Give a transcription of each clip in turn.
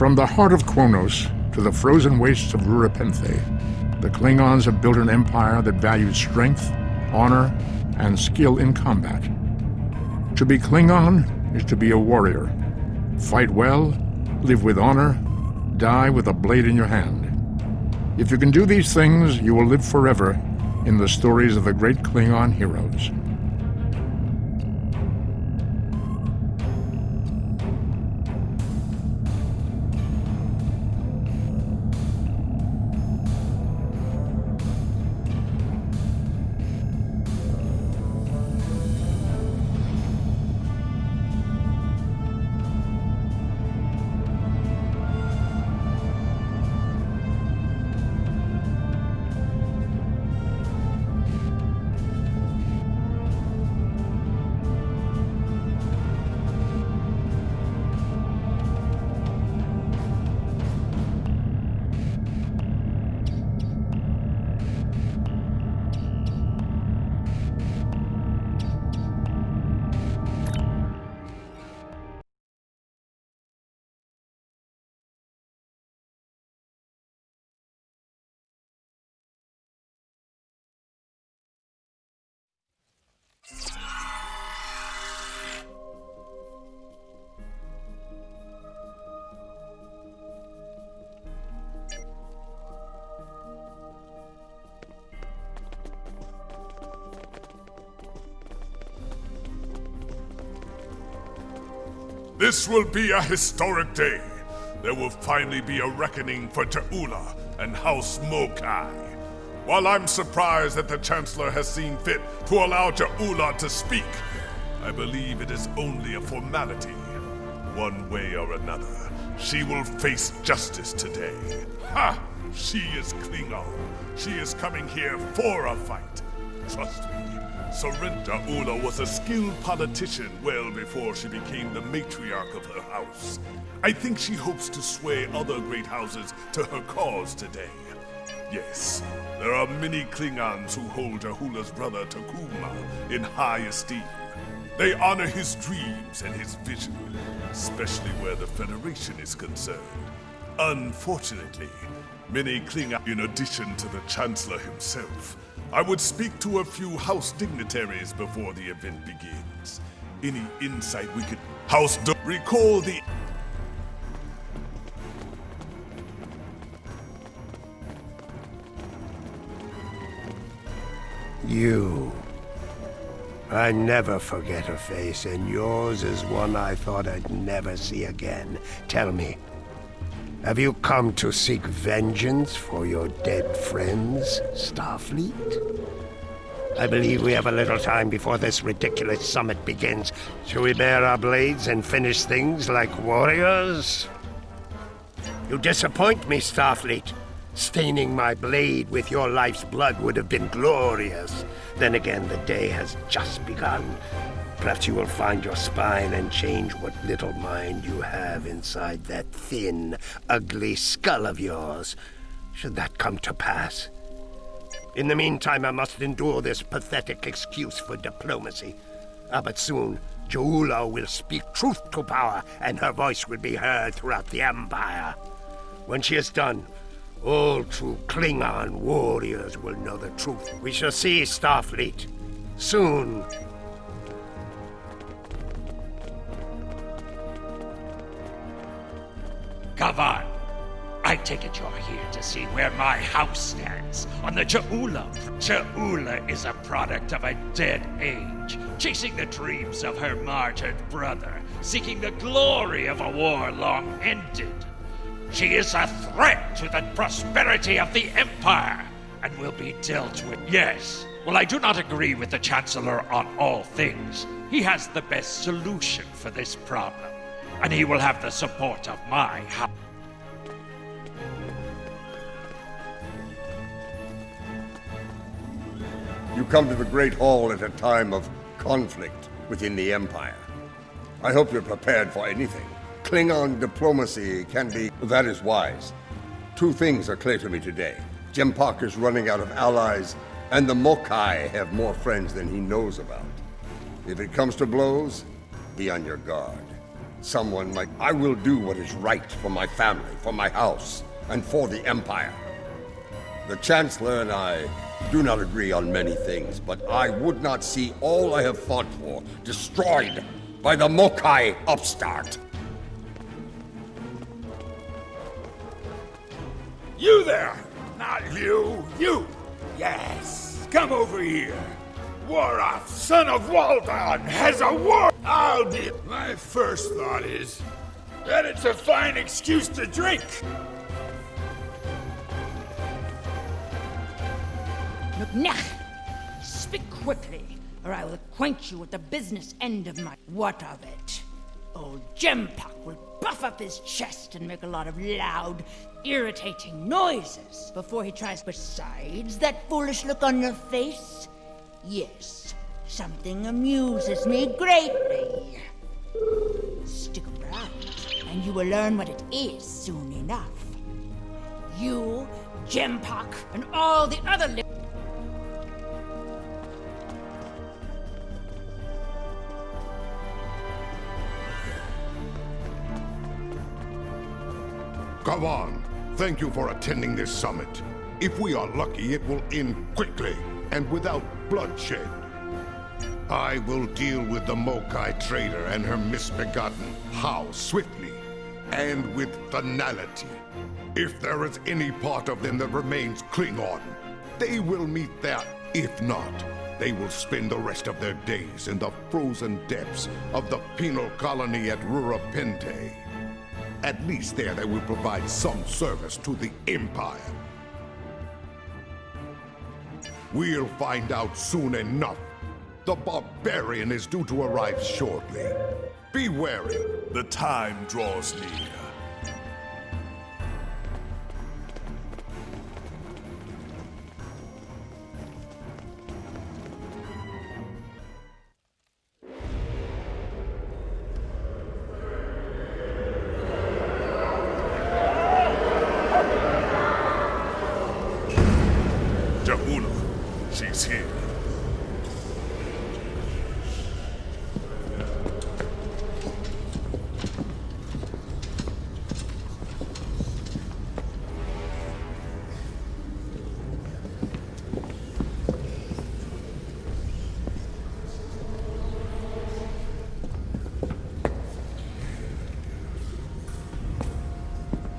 From the heart of Kronos to the frozen wastes of Rurapenthe, the Klingons have built an empire that values strength, honor, and skill in combat. To be Klingon is to be a warrior. Fight well, live with honor, die with a blade in your hand. If you can do these things, you will live forever in the stories of the great Klingon heroes. This will be a historic day. There will finally be a reckoning for Ta'ula and House Mokai. While I'm surprised that the Chancellor has seen fit to allow Ta'ula to speak, I believe it is only a formality. One way or another, she will face justice today. Ha! She is Klingon. She is coming here for a fight. Trust me. Ta'ula was a skilled politician well before she became the matriarch of her house. I think she hopes to sway other great houses to her cause today. Yes, there are many Klingons who hold Ta'ula's brother Takuma in high esteem. They honor his dreams and his vision, especially where the Federation is concerned. Unfortunately, many Klingon, in addition to the Chancellor himself, I would speak to a few house dignitaries before the event begins. Any insight we could... Recall the... You. I never forget a face, and yours is one I thought I'd never see again. Tell me, have you come to seek vengeance for your dead friends, Starfleet? I believe we have a little time before this ridiculous summit begins. Shall we bare our blades and finish things like warriors? You disappoint me, Starfleet. Staining my blade with your life's blood would have been glorious. Then again, the day has just begun. Perhaps you will find your spine and change what little mind you have inside that thin, ugly skull of yours, should that come to pass. In the meantime, I must endure this pathetic excuse for diplomacy. But soon, Ta'ula will speak truth to power, and her voice will be heard throughout the Empire. When she is done, all true Klingon warriors will know the truth. We shall see, Starfleet. Soon. Kavan, I take it you're here to see where my house stands on the Ta'ula. Ta'ula is a product of a dead age, chasing the dreams of her martyred brother, seeking the glory of a war long ended. She is a threat to the prosperity of the Empire, and will be dealt with. Yes, while I do not agree with the Chancellor on all things, he has the best solution for this problem, and he will have the support of my house. You come to the Great Hall at a time of conflict within the Empire. I hope you're prepared for anything. Klingon diplomacy can be... That is wise. Two things are clear to me today. Jempak is running out of allies, and the Mokai have more friends than he knows about. If it comes to blows, be on your guard. someone might... I will do what is right for my family, for my house, and for the Empire. The Chancellor and I do not agree on many things, but I would not see all I have fought for destroyed by the Mokai upstart. You there! Not you! You! Yes! Come over here! Warath, son of Waldon, has a war! I'll do. My first thought is that it's a fine excuse to drink. Mcnach, speak quickly, or I will acquaint you with the business end of my... What of it? Old Gempak will puff up his chest and make a lot of loud, irritating noises before he tries... Besides that foolish look on your face, yes, something amuses me greatly. Stick around, and you will learn what it is soon enough. You, Gempak, and all the other... Come on. Thank you for attending this summit. If we are lucky, it will end quickly and without bloodshed. I will deal with the Mokai trader and her misbegotten house swiftly and with finality. If there is any part of them that remains Klingon, they will meet their... If not, they will spend the rest of their days in the frozen depths of the penal colony at Rurapente. At least there they will provide some service to the Empire. We'll find out soon enough. The barbarian is due to arrive shortly. Be wary. The time draws near. She's here.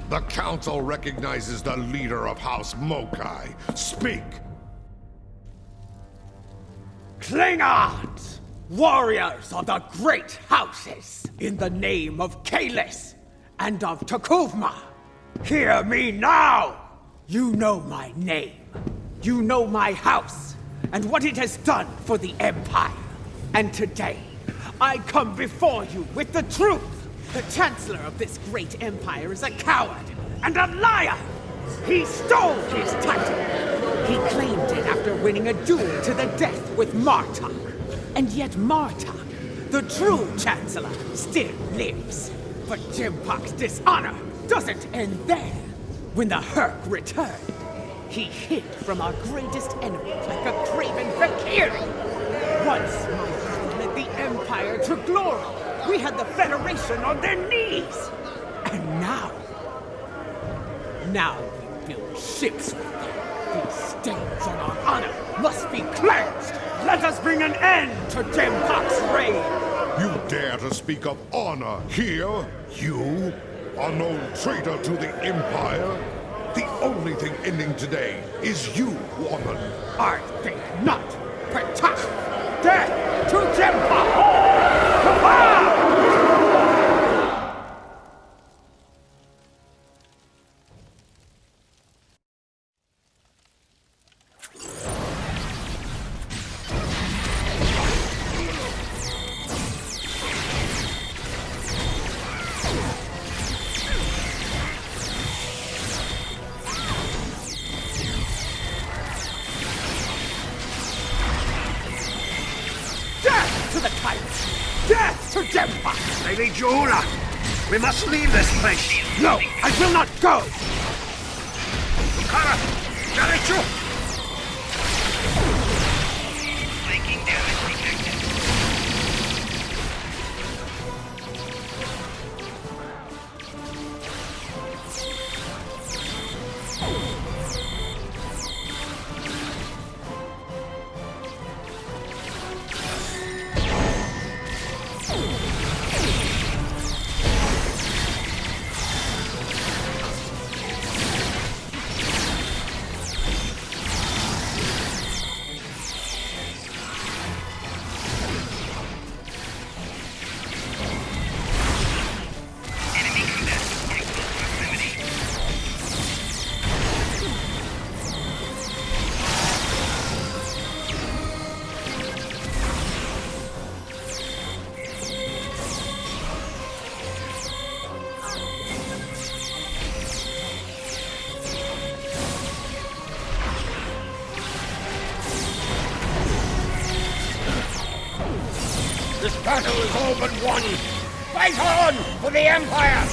The Council recognizes the leader of House Mokai. Speak! Klingons! Warriors of the great houses! In the name of Kalis and of Takuvma! Hear me now! You know my name. You know my house, and what it has done for the Empire. And today, I come before you with the truth! The Chancellor of this great Empire is a coward and a liar! He stole his title! He claimed it after winning a duel to the death with Martok. And yet Martok, the true Chancellor, still lives. But Gempak's dishonor doesn't end there. When the Herc returned, he hid from our greatest enemy like a craven Valkyrie. Once Martok led the Empire to glory, we had the Federation on their knees. And now we build ships with them. These stains on our honor must be cleansed! Let us bring an end to Gempak's reign! You dare to speak of honor here? You? An old traitor to the Empire? The only thing ending today is you, woman! I think not! Protect! Death to Gempak! Kava! Death to the tyrants! Death to Gempak! Lady Jula, we must leave this place. No, I will not go! Kara, Jarichu! Flanking damage detected. This battle is all but won! Fight on for the Empire!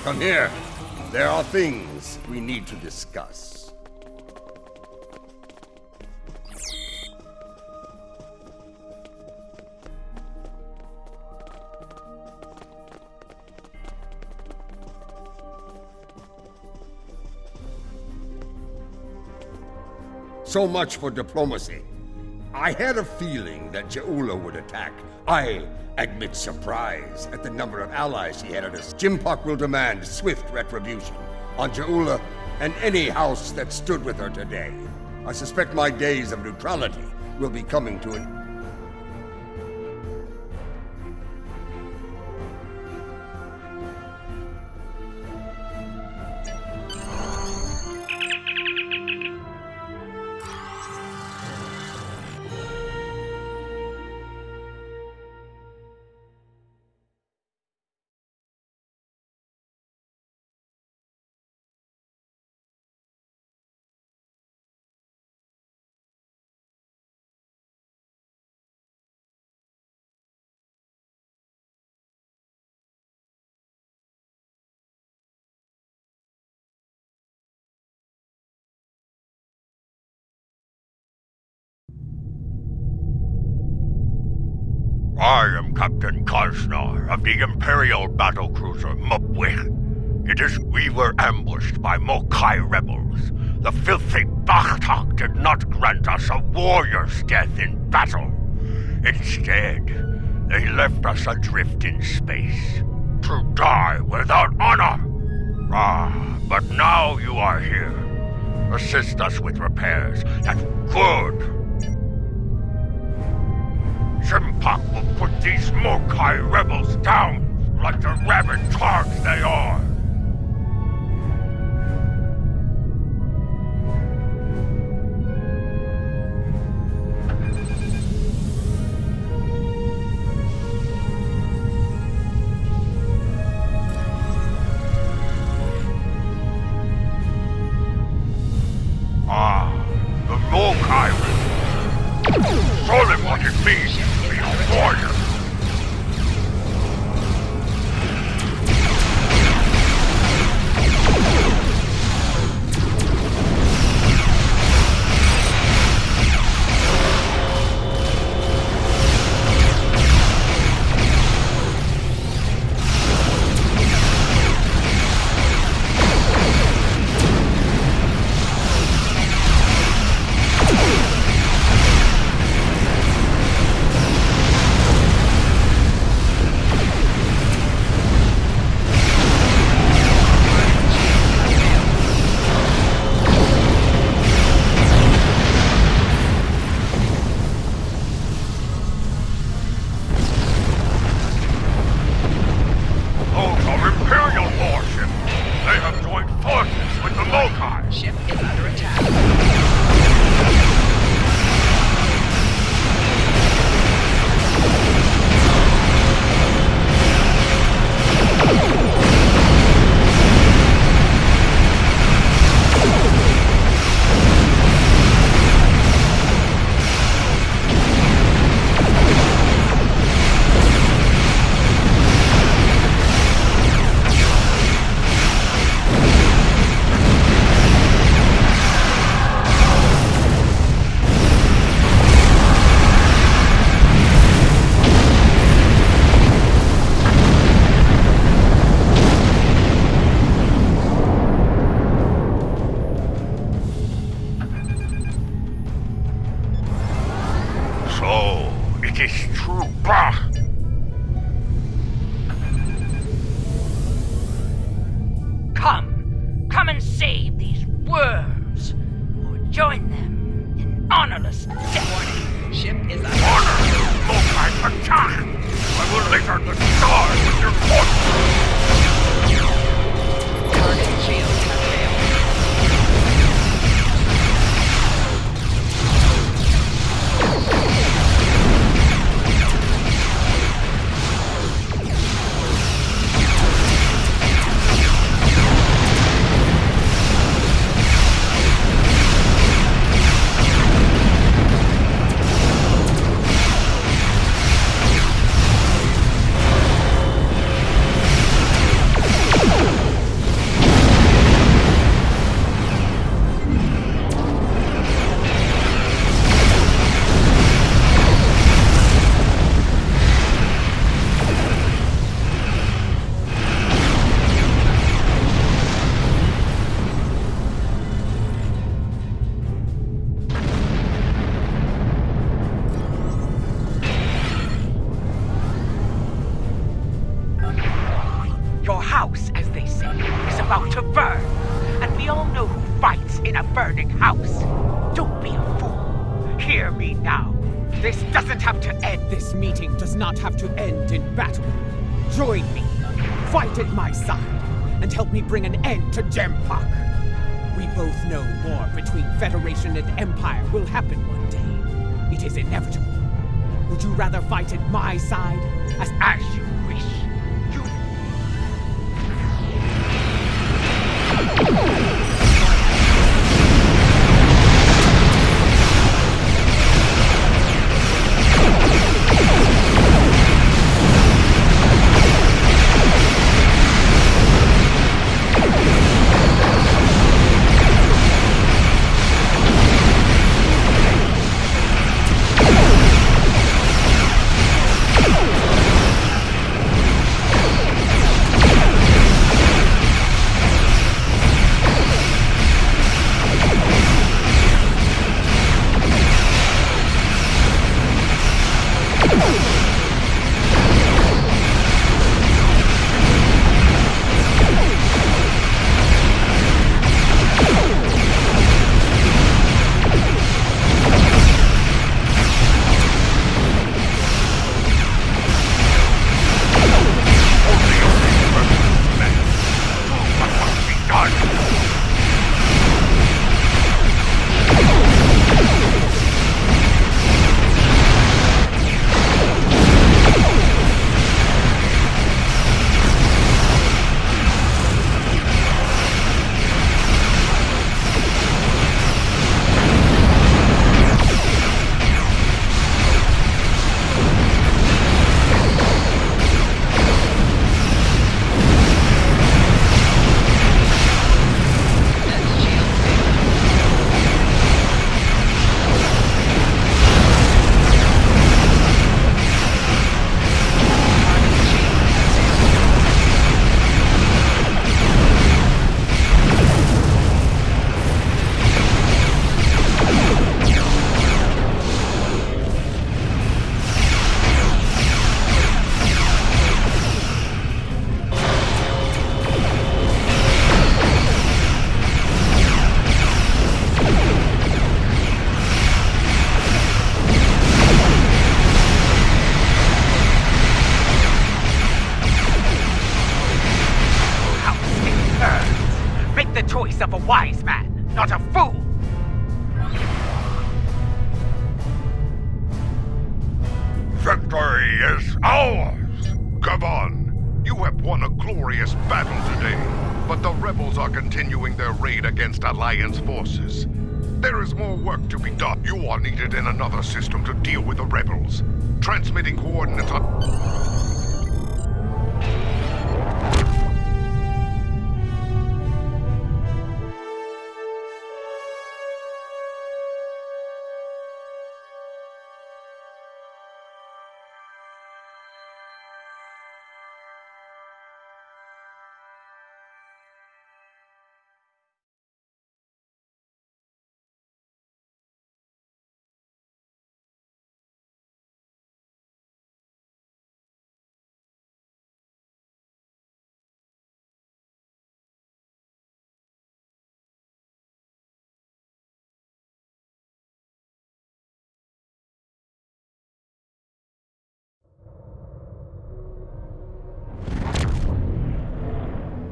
Come here. There are things we need to discuss. So much for diplomacy. I had a feeling that Ja'ula would attack. I admit surprise at the number of allies she had at us. Jimpak will demand swift retribution on Ja'ula and any house that stood with her today. I suspect my days of neutrality will be coming to an I am Captain Karsnar of the Imperial battlecruiser Mupwich. We were ambushed by Mokai rebels. The filthy Bakhtak did not grant us a warrior's death in battle. Instead, they left us adrift in space, to die without honor. But now you are here. Assist us with repairs. That's good. Jimpak will put these Mokai rebels down like the rabid targs they are. The Mokai rebels. Show them what it means to be a warrior. Come and save these worms, or join them in honorless death. Warning, ship is under Honor! Mokai attack! I will laser the stars with your force! target shields have failed. they say, is about to burn. And we all know who fights in a burning house. Don't be a fool. Hear me now. This doesn't have to end. This meeting does not have to end in battle. Join me. Fight at my side. And help me bring an end to Gempak. We both know war between Federation and Empire will happen one day. It is inevitable. Would you rather fight at my side? As you wish. Of a wise man, not a fool! Victory is ours! Gavon, you have won a glorious battle today, but the rebels are continuing their raid against Alliance forces. There is more work to be done. You are needed in another system to deal with the rebels. Transmitting coordinates on...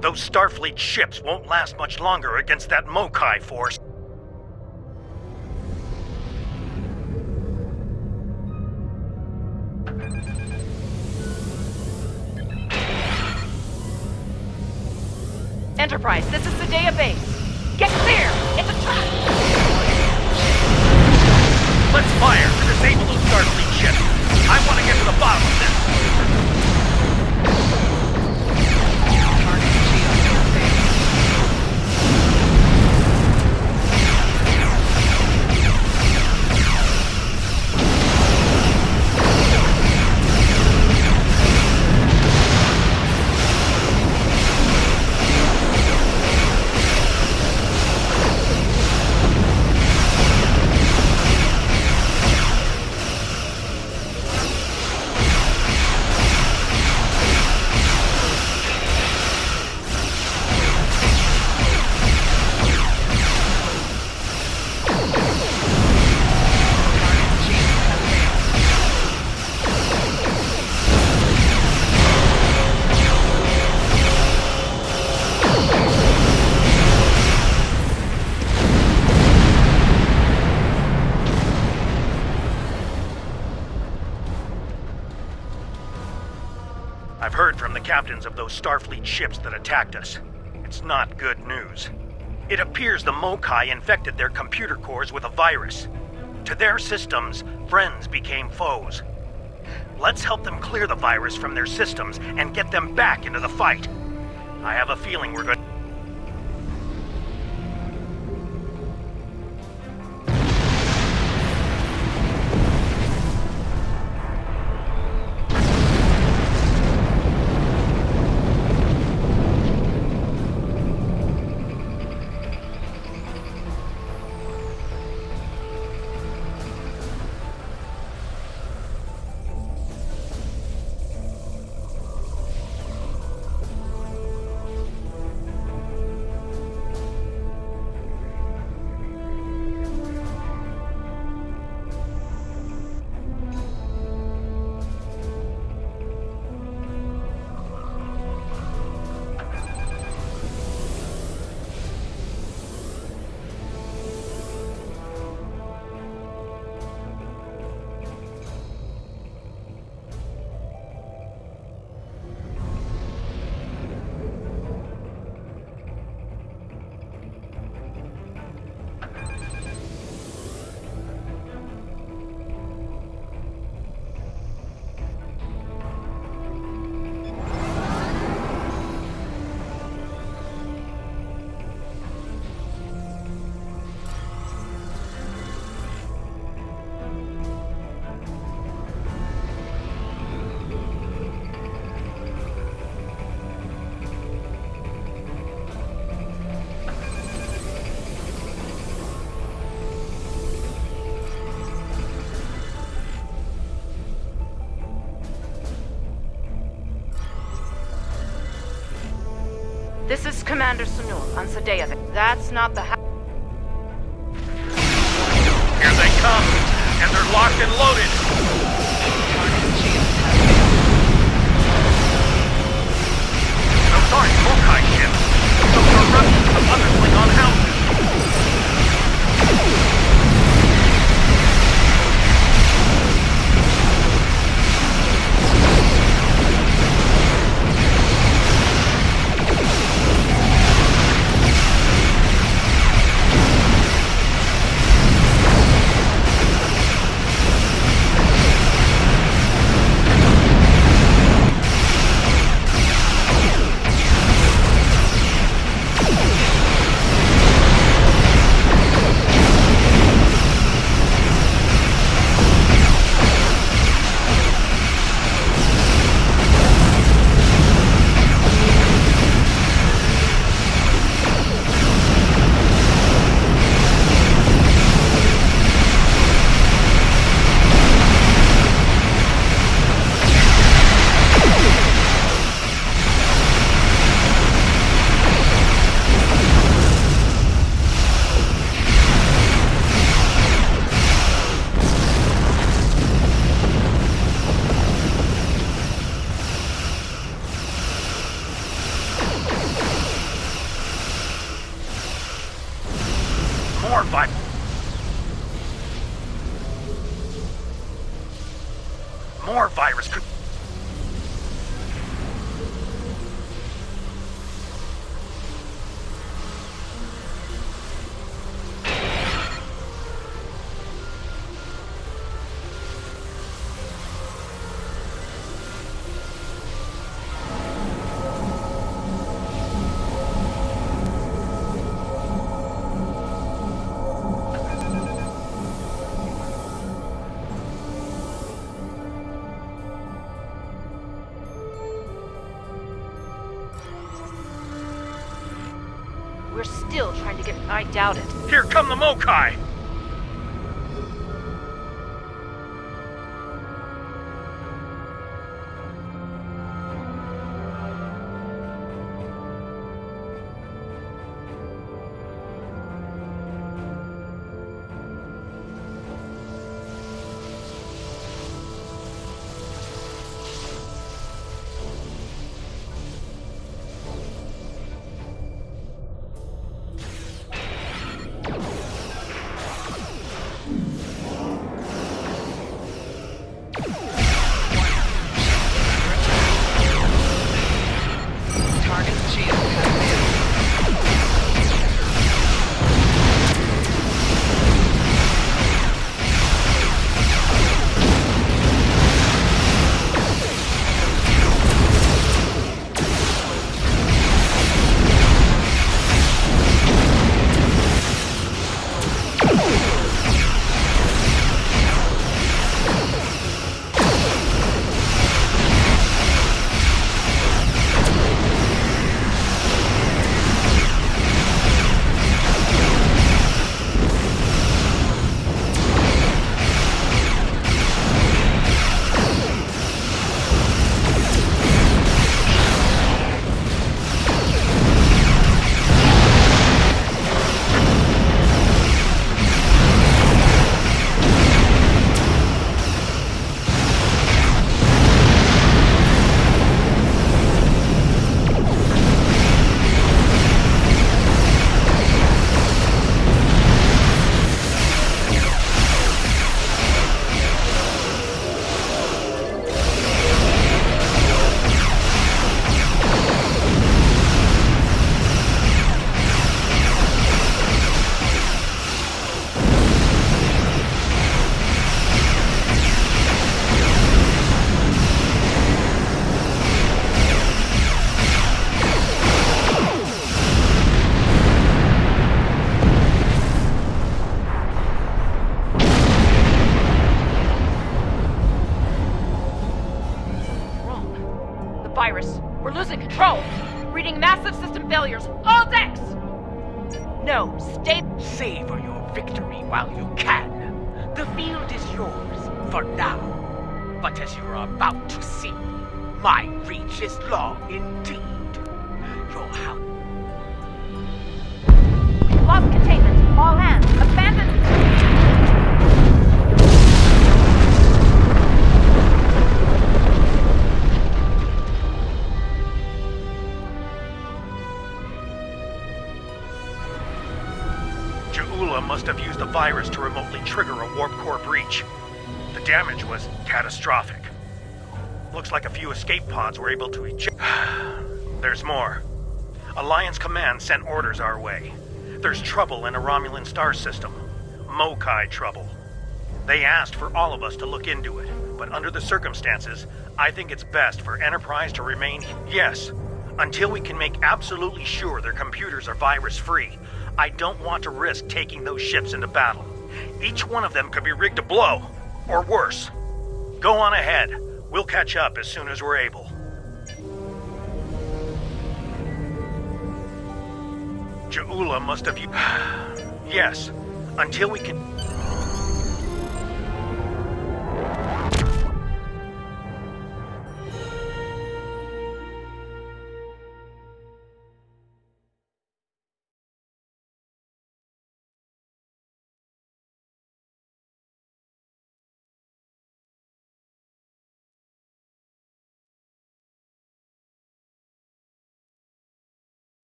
Those Starfleet ships won't last much longer against that Mokai force. Enterprise, this is Sadea Base. Get clear! It's a trap! Let's fire to disable those Starfleet ships. I want to get to the bottom of this. captains of those Starfleet ships that attacked us. It's not good news. It appears the Mokai infected their computer cores with a virus. To their systems, friends became foes. Let's help them clear the virus from their systems and get them back into the fight. I have a feeling we're going. This is Commander Sunul on Sadea. That's not the house. Here they come, and they're locked and loaded. Those aren't Mokai ships. Those are remnants of other Klingon houses. More virus. We're still trying to get... I doubt it. Here come the Mokai! Massive system failures. All decks! No, stay... Savor your victory while you can. The field is yours for now. But as you're about to see, my reach is long indeed. Your house... We've lost containment. All hands, abandon... Jaula must have used the virus to remotely trigger a warp core breach. The damage was catastrophic. Looks like a few escape pods were able to eject. There's more. Alliance Command sent orders our way. There's trouble in a Romulan star system. Mokai trouble. They asked for all of us to look into it, but under the circumstances, I think it's best for Enterprise to remain... Yes, until we can make absolutely sure their computers are virus-free. I don't want to risk taking those ships into battle. Each one of them could be rigged to blow, or worse. Go on ahead. We'll catch up as soon as we're able. Jaula must have... Yes, until we can...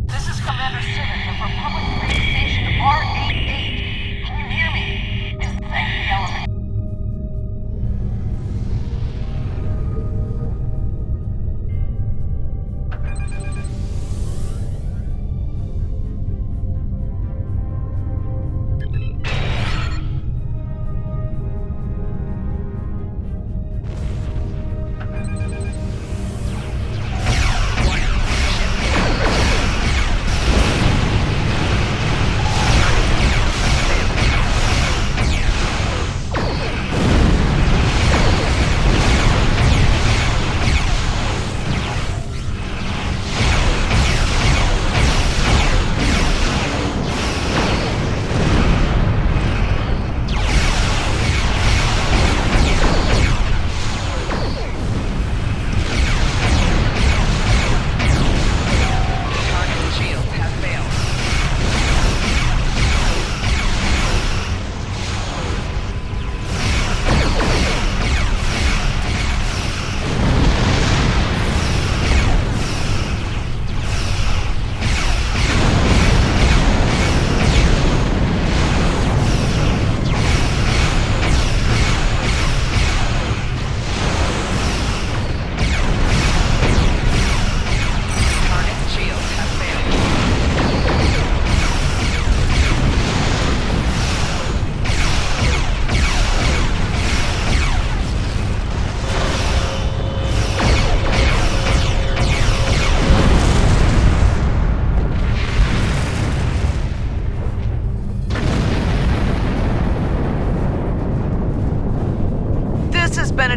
This is Commander Simmons of Republic Space Station R88. Can you hear me? Is the element...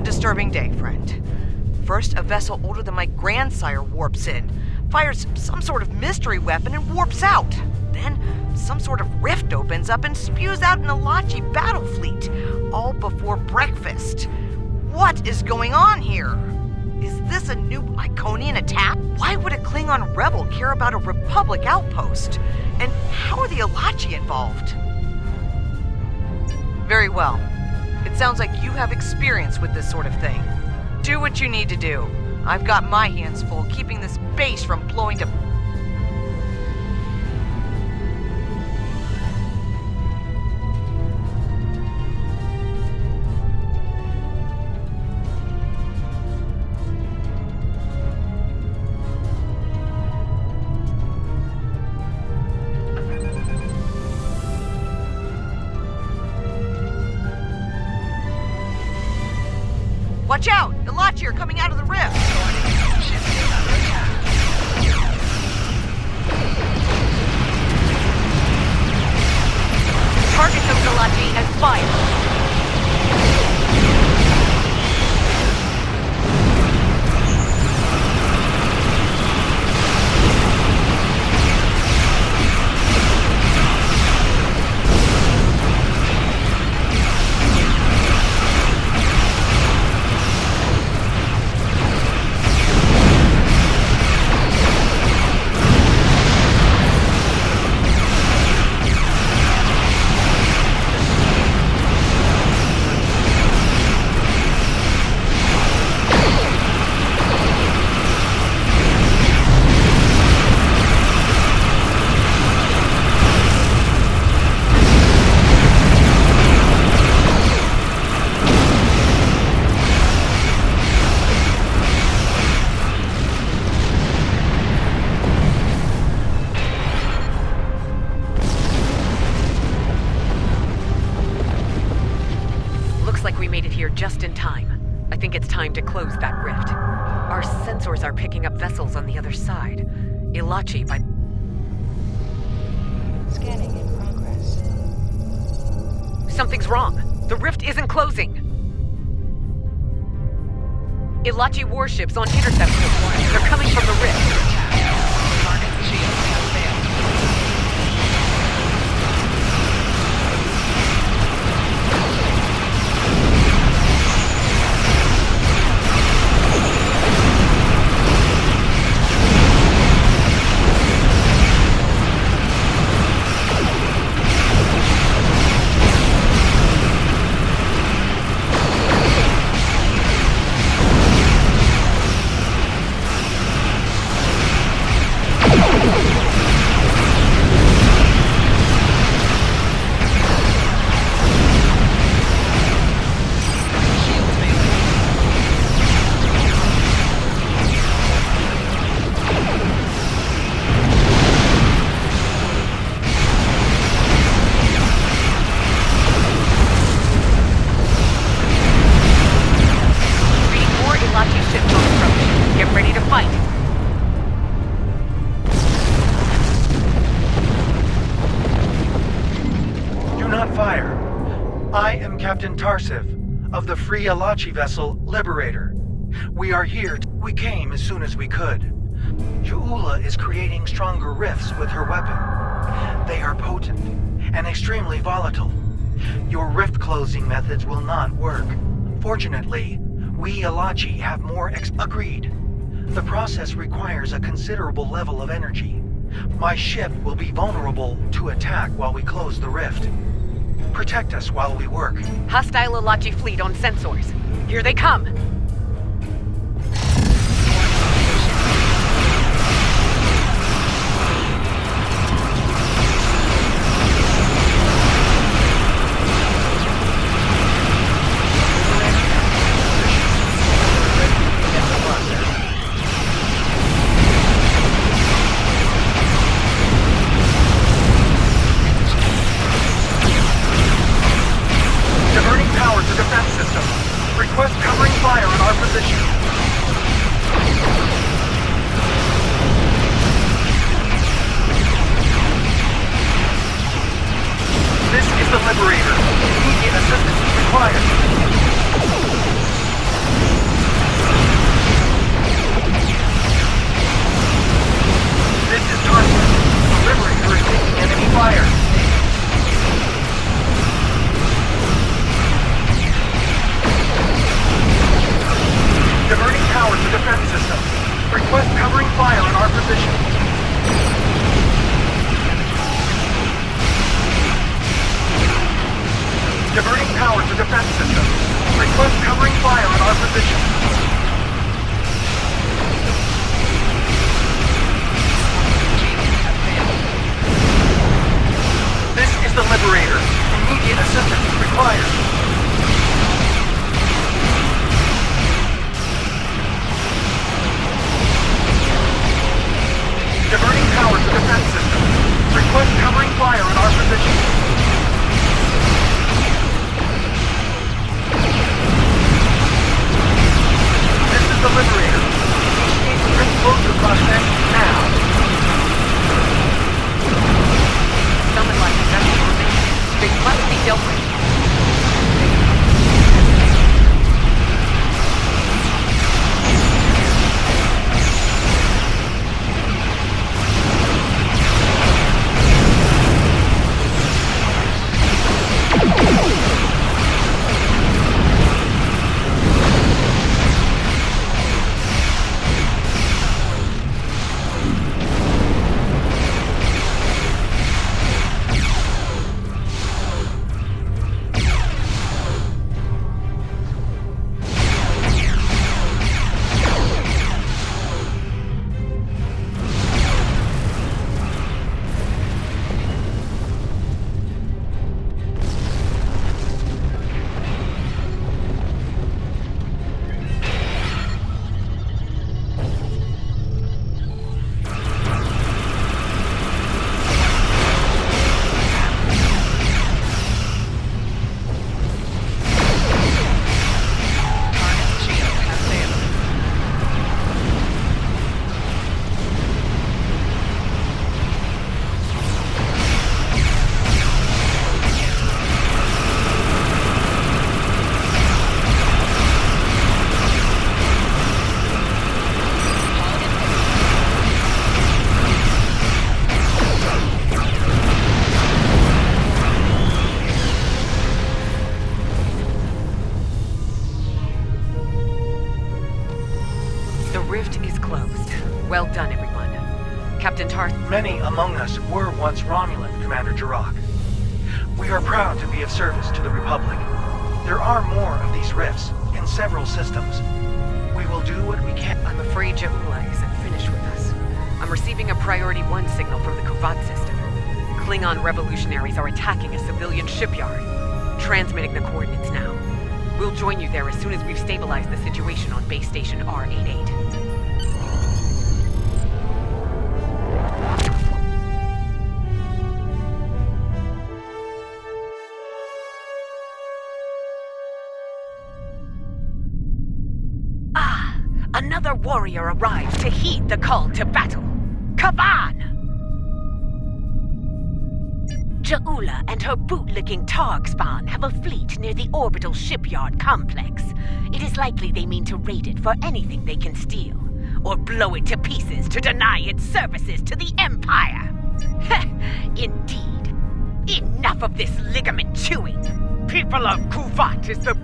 Disturbing day, friend. First, a vessel older than my grandsire warps in, fires some sort of mystery weapon and warps out. Then, some sort of rift opens up and spews out an Alachi battle fleet, all before breakfast. What is going on here? Is this a new Iconian attack? Why would a Klingon rebel care about a Republic outpost? And how are the Alachi involved? Very well. It sounds like you have experience with this sort of thing. Do what you need to do. I've got my hands full keeping this base from blowing to... Watch out! Elachi are coming out of the rift! Ship is under attack. just in time. I think it's time to close that rift. Our sensors are picking up vessels on the other side. Ilachi by... Scanning in progress. Something's wrong. The rift isn't closing. Ilachi warships on interceptor. They're coming from the rift. Target shields have failed. Captain Tarsiv, of the Free Ilachi vessel Liberator. We are here. We came as soon as we could. Ju'ula is creating stronger rifts with her weapon. They are potent and extremely volatile. Your rift closing methods will not work. Fortunately, we Ilachi have more agreed. The process requires a considerable level of energy. My ship will be vulnerable to attack while we close the rift. Protect us while we work. Hostile Ilachi fleet on sensors. Here they come. among us were once Romulan, Commander Jirok. We are proud to be of service to the Republic. There are more of these rifts in several systems. We will do what we can. I'm afraid Ja'ula isn't finished with us. I'm receiving a Priority 1 signal from the Kuvat system. Klingon revolutionaries are attacking a civilian shipyard. Transmitting the coordinates now. We'll join you there as soon as we've stabilized the situation on base station R88. Another warrior arrives to heed the call to battle. Kavan! Ja'ula and her bootlicking Targ spawn have a fleet near the orbital shipyard complex. It is likely they mean to raid it for anything they can steal, or blow it to pieces to deny its services to the Empire. Indeed. Enough of this ligament chewing. People of Kuvat is the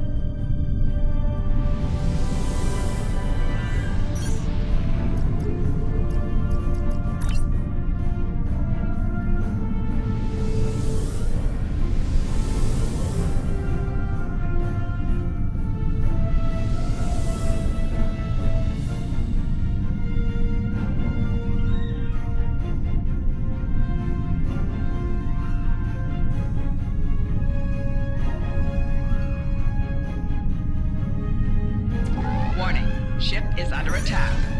Ship is under attack.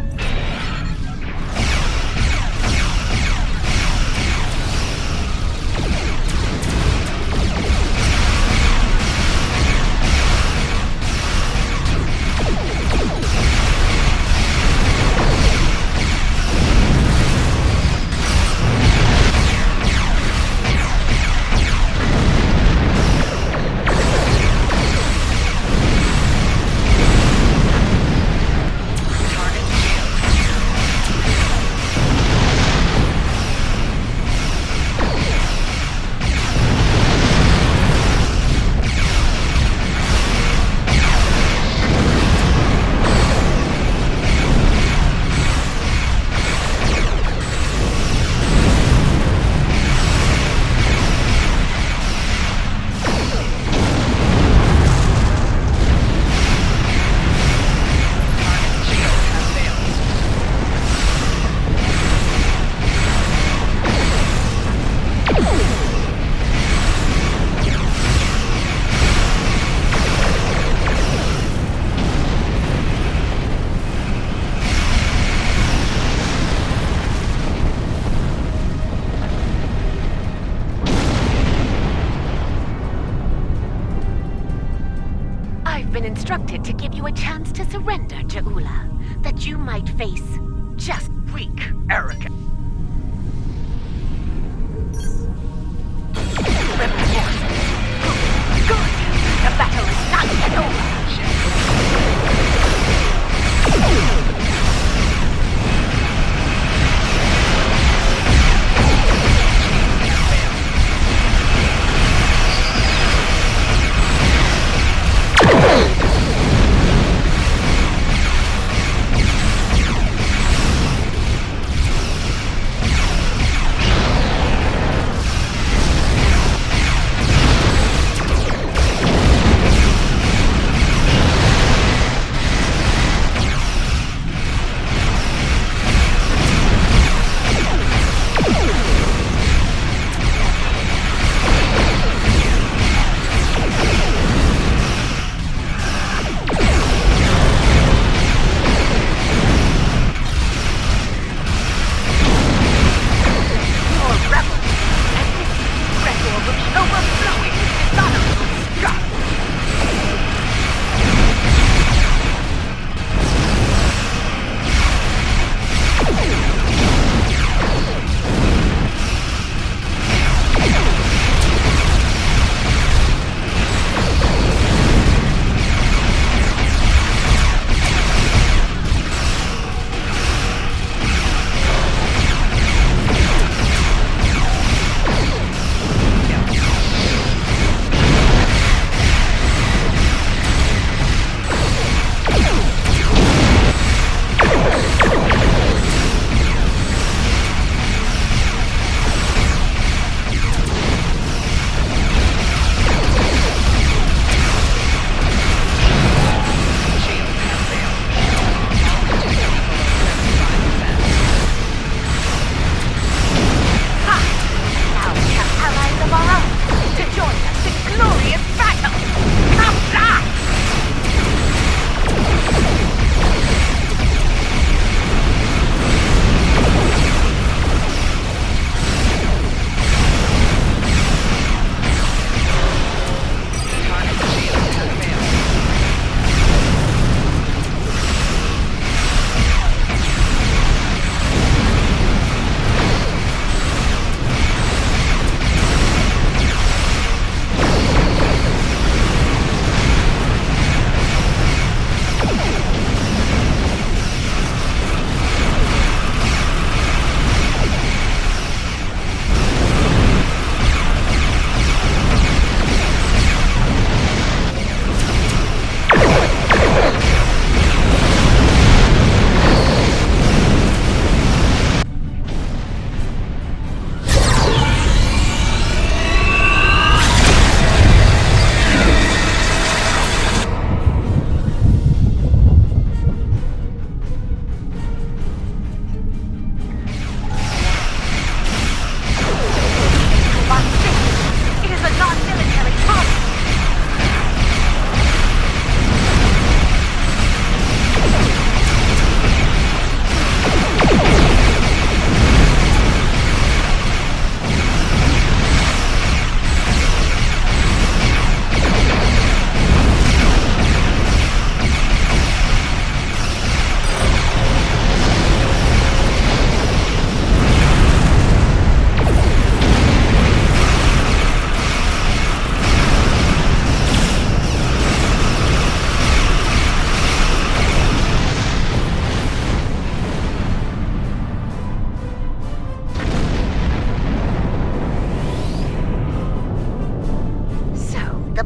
instructed to give you a chance to surrender, Ja'ula, that you might face just weak arrogance. Rebel forces. Good. The battle is not yet over.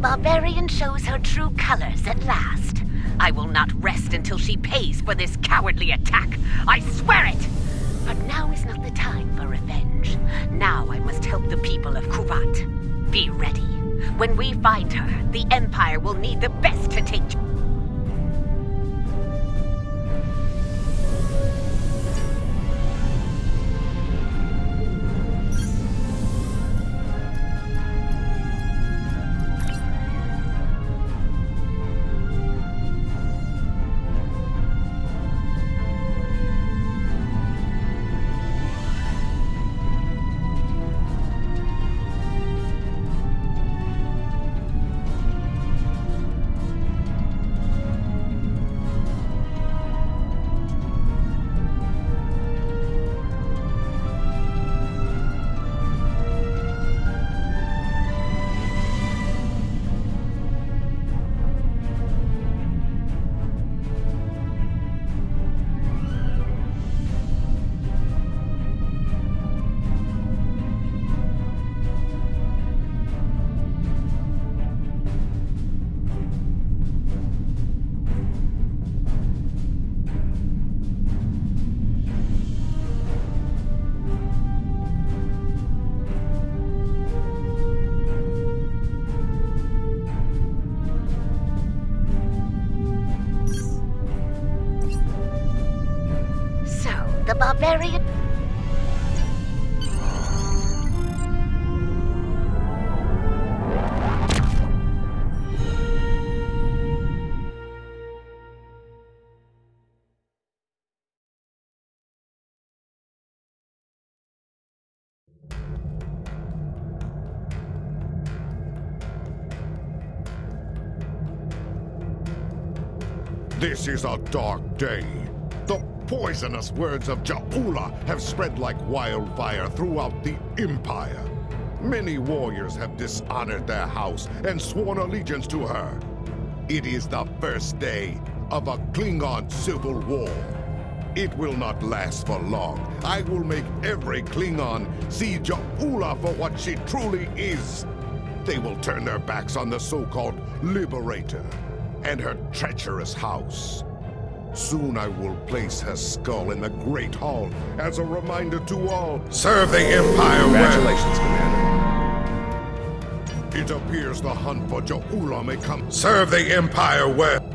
barbarian shows her true colors at last. I will not rest until she pays for this cowardly attack. I swear it! But now is not the time for revenge. Now I must help the people of Kuvat. Be ready. When we find her, the Empire will need the best to take... The barbarian... This is a dark day. The poisonous words of Ja'ula have spread like wildfire throughout the Empire. Many warriors have dishonored their house and sworn allegiance to her. It is the first day of a Klingon civil war. It will not last for long. I will make every Klingon see Ja'ula for what she truly is. They will turn their backs on the so-called Liberator and her treacherous house. Soon I will place her skull in the Great Hall as a reminder to all. Serve the Empire well. Congratulations, Commander. It appears the hunt for Ja'ula may come. Serve the Empire well.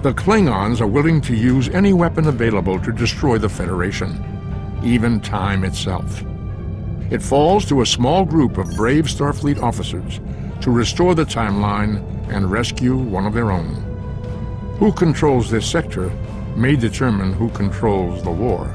The Klingons are willing to use any weapon available to destroy the Federation, even time itself. It falls to a small group of brave Starfleet officers to restore the timeline and rescue one of their own. Who controls this sector may determine who controls the war.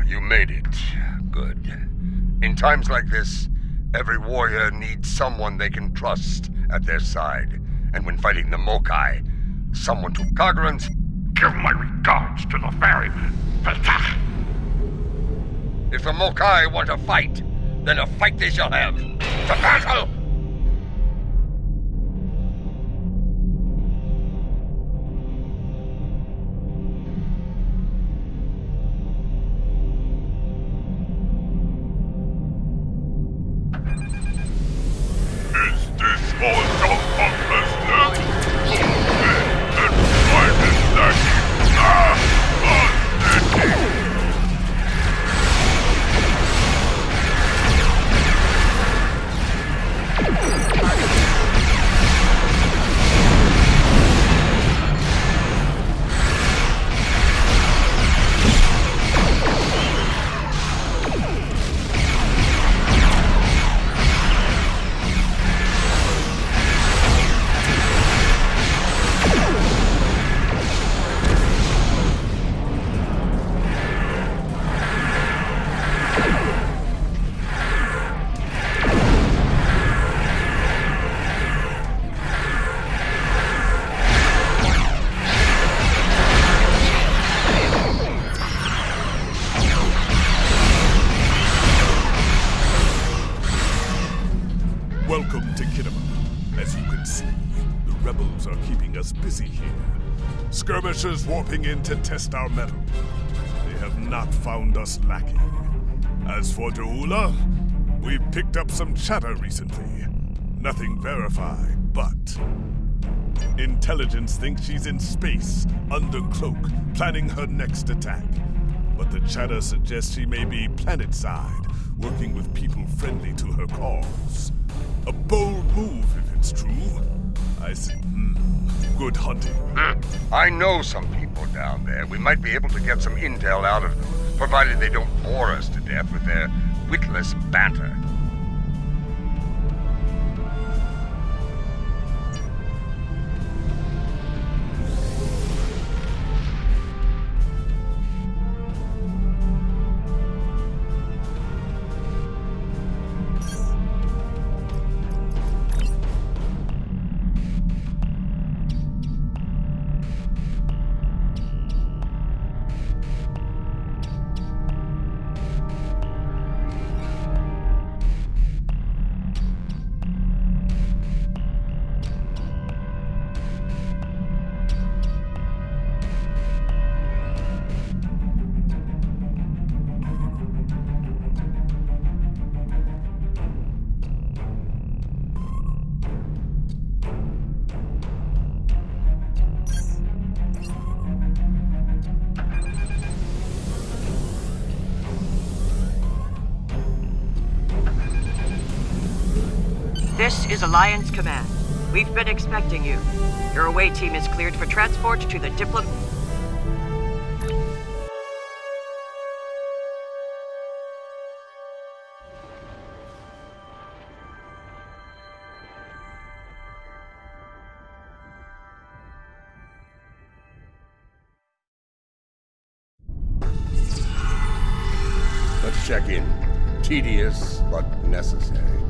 You made it. Good. In times like this, every warrior needs someone they can trust at their side. And when fighting the Mokai, someone to Kagrans. Give my regards to the ferryman, Peltach. If the Mokai want to fight, then a fight they shall have. To battle! Welcome to Kinema. As you can see, the rebels are keeping us busy here. Skirmishers warping in to test our mettle. They have not found us lacking. As for Da'Ula, we've picked up some chatter recently. Nothing verified, but intelligence thinks she's in space, under cloak, planning her next attack. But the chatter suggests she may be planet-side, working with people friendly to her cause. A bold move, if it's true. I see. Good hunting. I know some people down there. We might be able to get some intel out of them, provided they don't bore us to death with their witless banter. This is Alliance Command. We've been expecting you. Your away team is cleared for transport to the check-in. Tedious, but necessary.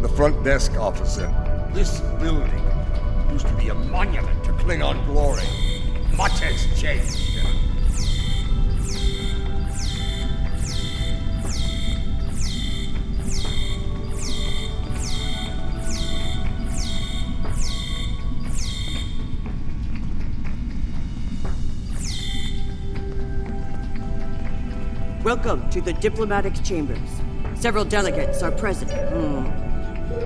The front desk officer. This building used to be a monument to Klingon glory. Much has changed. Welcome to the diplomatic chambers. Several delegates are present.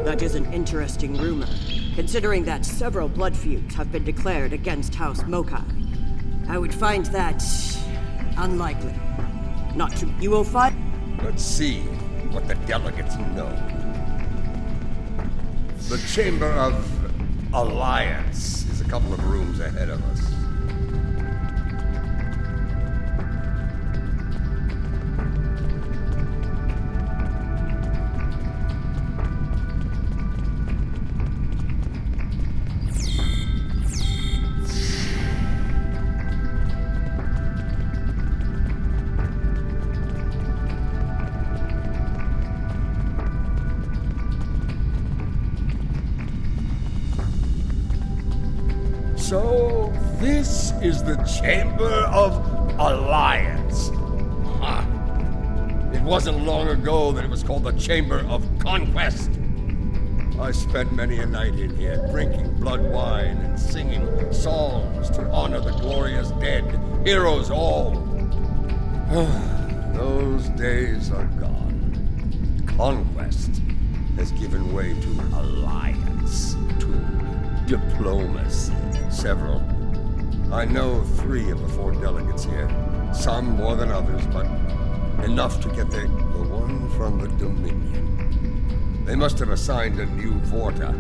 That is an interesting rumor, considering that several blood feuds have been declared against House Mokai. I would find that unlikely. Not true. You will find... Let's see what the delegates know. The Chamber of Alliance is a couple of rooms ahead of us. So, this is the Chamber of Alliance. Huh. It wasn't long ago that it was called the Chamber of Conquest. I spent many a night in here, drinking blood wine and singing songs to honor the glorious dead, heroes all. Those days are gone. Conquest has given way to alliance, to diplomacy. Several. I know 3 of the 4 delegates here. Some more than others, but enough to get the one from the Dominion. They must have assigned a new Vorta.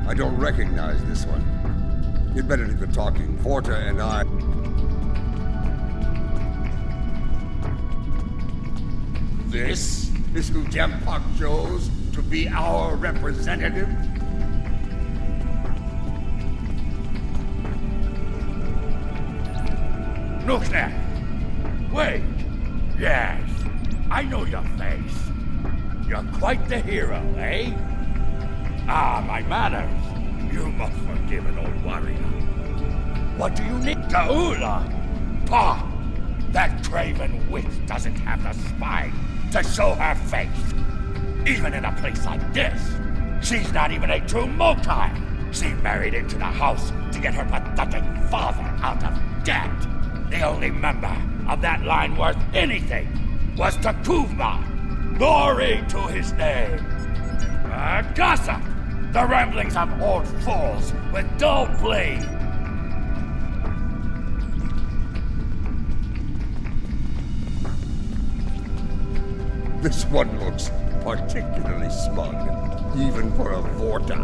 I don't recognize this one. You'd better do the talking. Vorta and I... This is who Jempak chose to be our representative? Look there! Wait! Yes, I know your face. You're quite the hero, eh? Ah, my manners. You must forgive an old warrior. What do you need? Ta'ula! Pah! That craven witch doesn't have the spine to show her face. Even in a place like this, she's not even a true Mokai. She married into the house to get her pathetic father out of debt. The only member of that line worth anything was Takuvma. Glory to his name. Gossip! The ramblings of old fools with dull plea. This one looks particularly smug, even for a Vorta.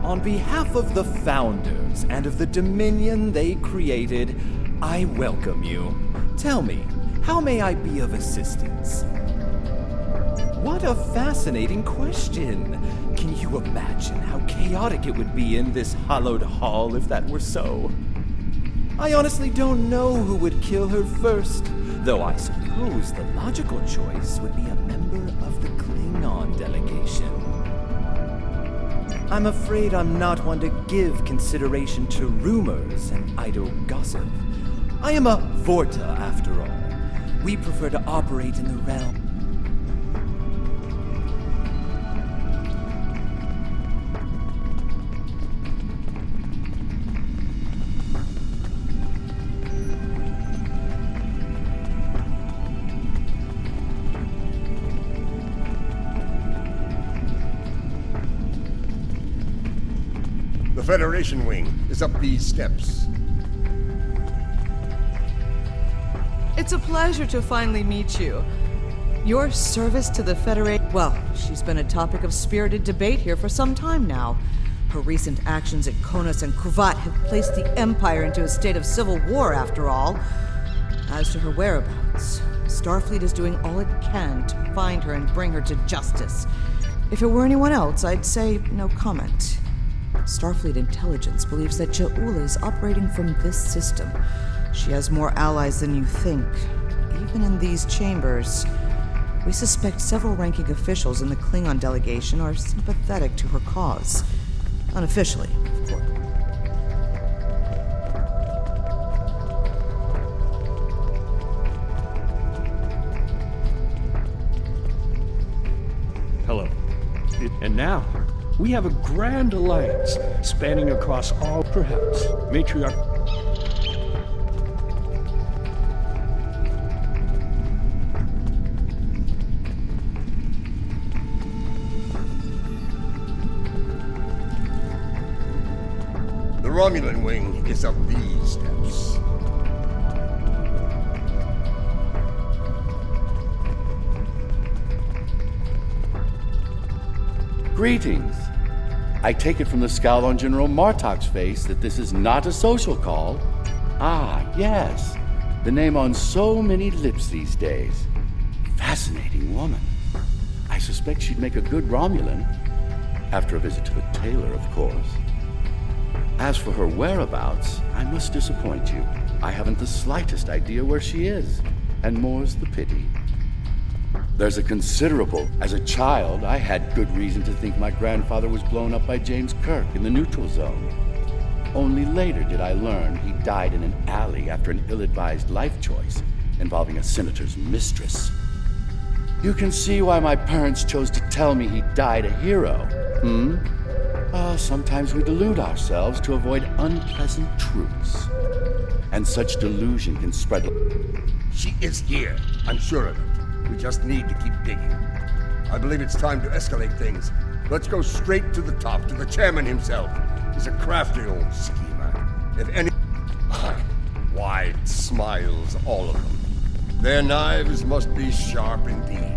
On behalf of the Founders and of the Dominion they created, I welcome you. Tell me, how may I be of assistance? What a fascinating question. Can you imagine how chaotic it would be in this hallowed hall if that were so? I honestly don't know who would kill her first, though I suppose the logical choice would be a member of the Klingon delegation. I'm afraid I'm not one to give consideration to rumors and idle gossip. I am a Vorta, after all. We prefer to operate in the realm. The Federation wing is up these steps. It's a pleasure to finally meet you. Your service to the Federation... Well, she's been a topic of spirited debate here for some time now. Her recent actions at Konos and Kuvat have placed the Empire into a state of civil war, after all. As to her whereabouts, Starfleet is doing all it can to find her and bring her to justice. If it were anyone else, I'd say no comment. Starfleet intelligence believes that Ja'ula is operating from this system. She has more allies than you think. even in these chambers, we suspect several ranking officials in the Klingon delegation are sympathetic to her cause. Unofficially, of course. Hello. And now, we have a grand alliance spanning across all, perhaps, matriarch. The Romulan wing is up these steps. Greetings. I take it from the scowl on General Martok's face that this is not a social call. Ah, yes. The name on so many lips these days. Fascinating woman. I suspect she'd make a good Romulan. After a visit to the tailor, of course. As for her whereabouts, I must disappoint you. I haven't the slightest idea where she is. And more's the pity. There's a considerable. As a child, I had good reason to think my grandfather was blown up by James Kirk in the neutral zone. Only later did I learn he died in an alley after an ill-advised life choice involving a senator's mistress. You can see why my parents chose to tell me he died a hero, sometimes we delude ourselves to avoid unpleasant truths. And such delusion can spread. She is here, I'm sure of it. We just need to keep digging. I believe it's time to escalate things. Let's go straight to the top, to the chairman himself. He's a crafty old schemer. If any... Wide smiles, all of them. Their knives must be sharp indeed.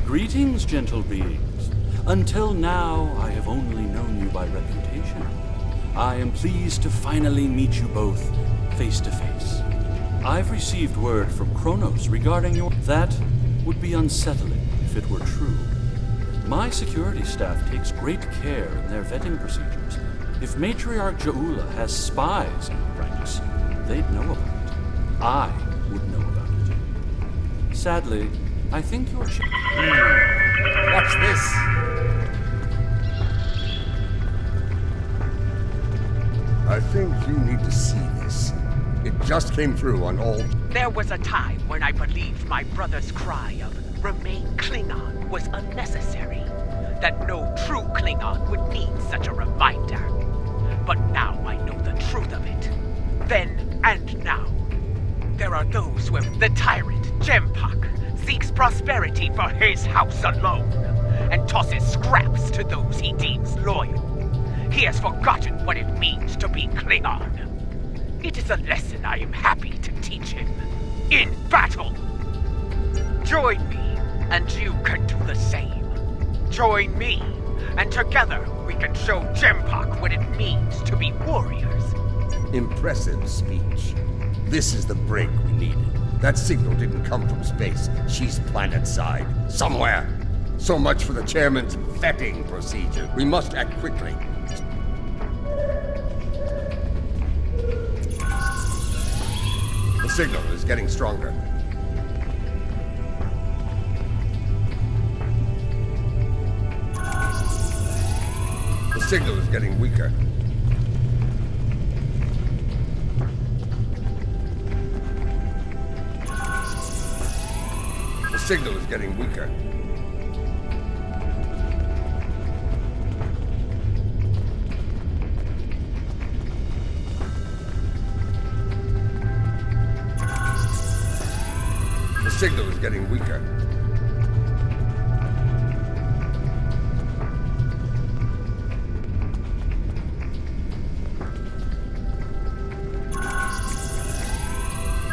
Greetings, gentle beings. Until now, I have only known you by reputation. I am pleased to finally meet you both face to face. I've received word from Kronos regarding your... That would be unsettling if it were true. My security staff takes great care in their vetting procedures. If Matriarch Jaula has spies in her ranks, they'd know about it. I would know about it. Sadly, I think you're... What's this? I think you need to see this. It just came through on all... There was a time when I believed my brother's cry of "Remain Klingon" was unnecessary. That no true Klingon would need such a reminder. But now I know the truth of it. Then and now. There are those who have... The tyrant, Jempak, seeks prosperity for his house alone, and tosses scraps to those he deems loyal. He has forgotten what it means to be Klingon. It is a lesson I am happy to teach him. In battle! Join me, and you can do the same. Join me, and together we can show Jempak what it means to be warriors. Impressive speech. This is the break we needed. That signal didn't come from space. She's planet-side. Somewhere. So much for the chairman's vetting procedure. We must act quickly. The signal is getting stronger. The signal is getting weaker. signal is getting weaker. The signal is getting weaker.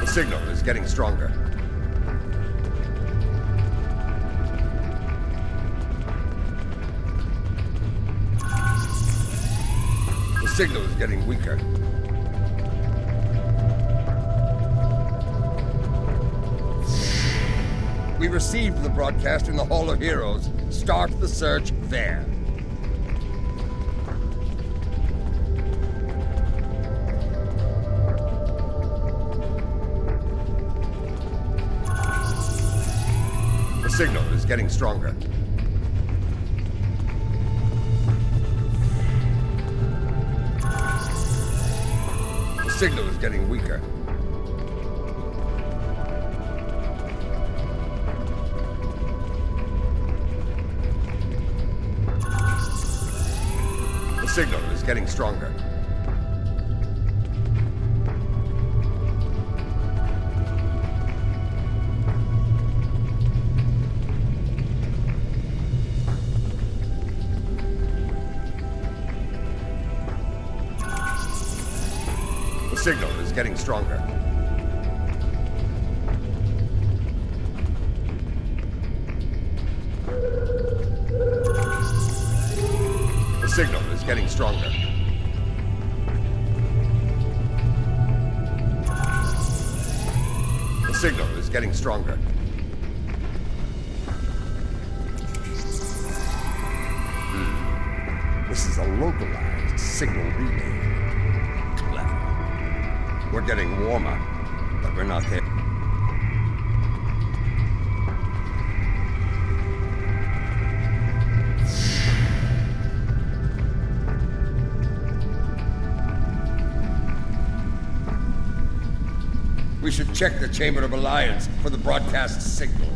The signal is getting stronger. The signal is getting weaker. We received the broadcast in the Hall of Heroes. Start the search there. The signal is getting stronger. The signal is getting weaker. The signal is getting stronger. The signal is getting stronger. The signal is getting stronger. The signal is getting stronger. This is a localized signal relay. Clever. We're getting warmer, but we're not there. We should check the Chamber of Alliance for the broadcast signal.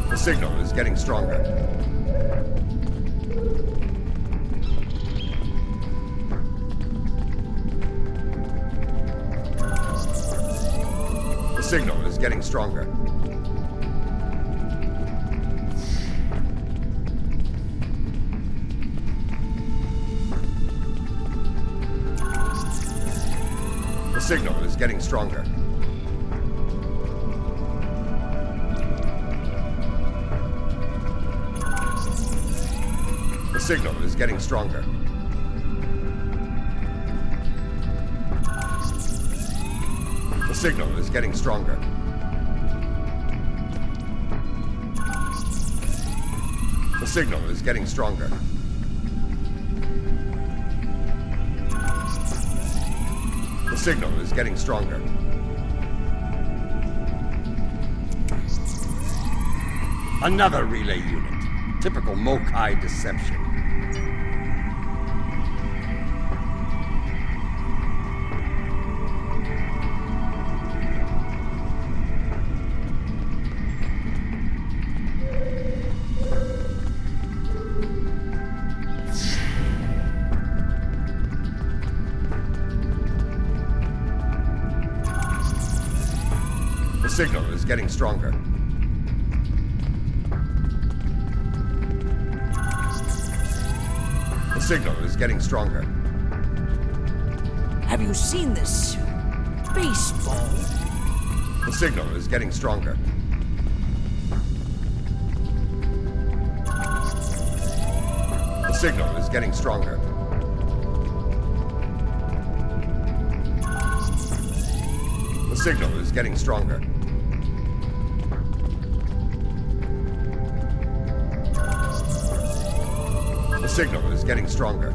The signal is getting stronger. The signal is getting stronger. The signal is getting stronger. The signal is getting stronger. The signal is getting stronger. The signal is getting stronger. The signal is getting stronger. Another relay unit. Typical Mokai deception. The signal is getting stronger. The signal is getting stronger. Have you seen this baseball? The signal is getting stronger. The signal is getting stronger. The signal is getting stronger. The signal is getting stronger.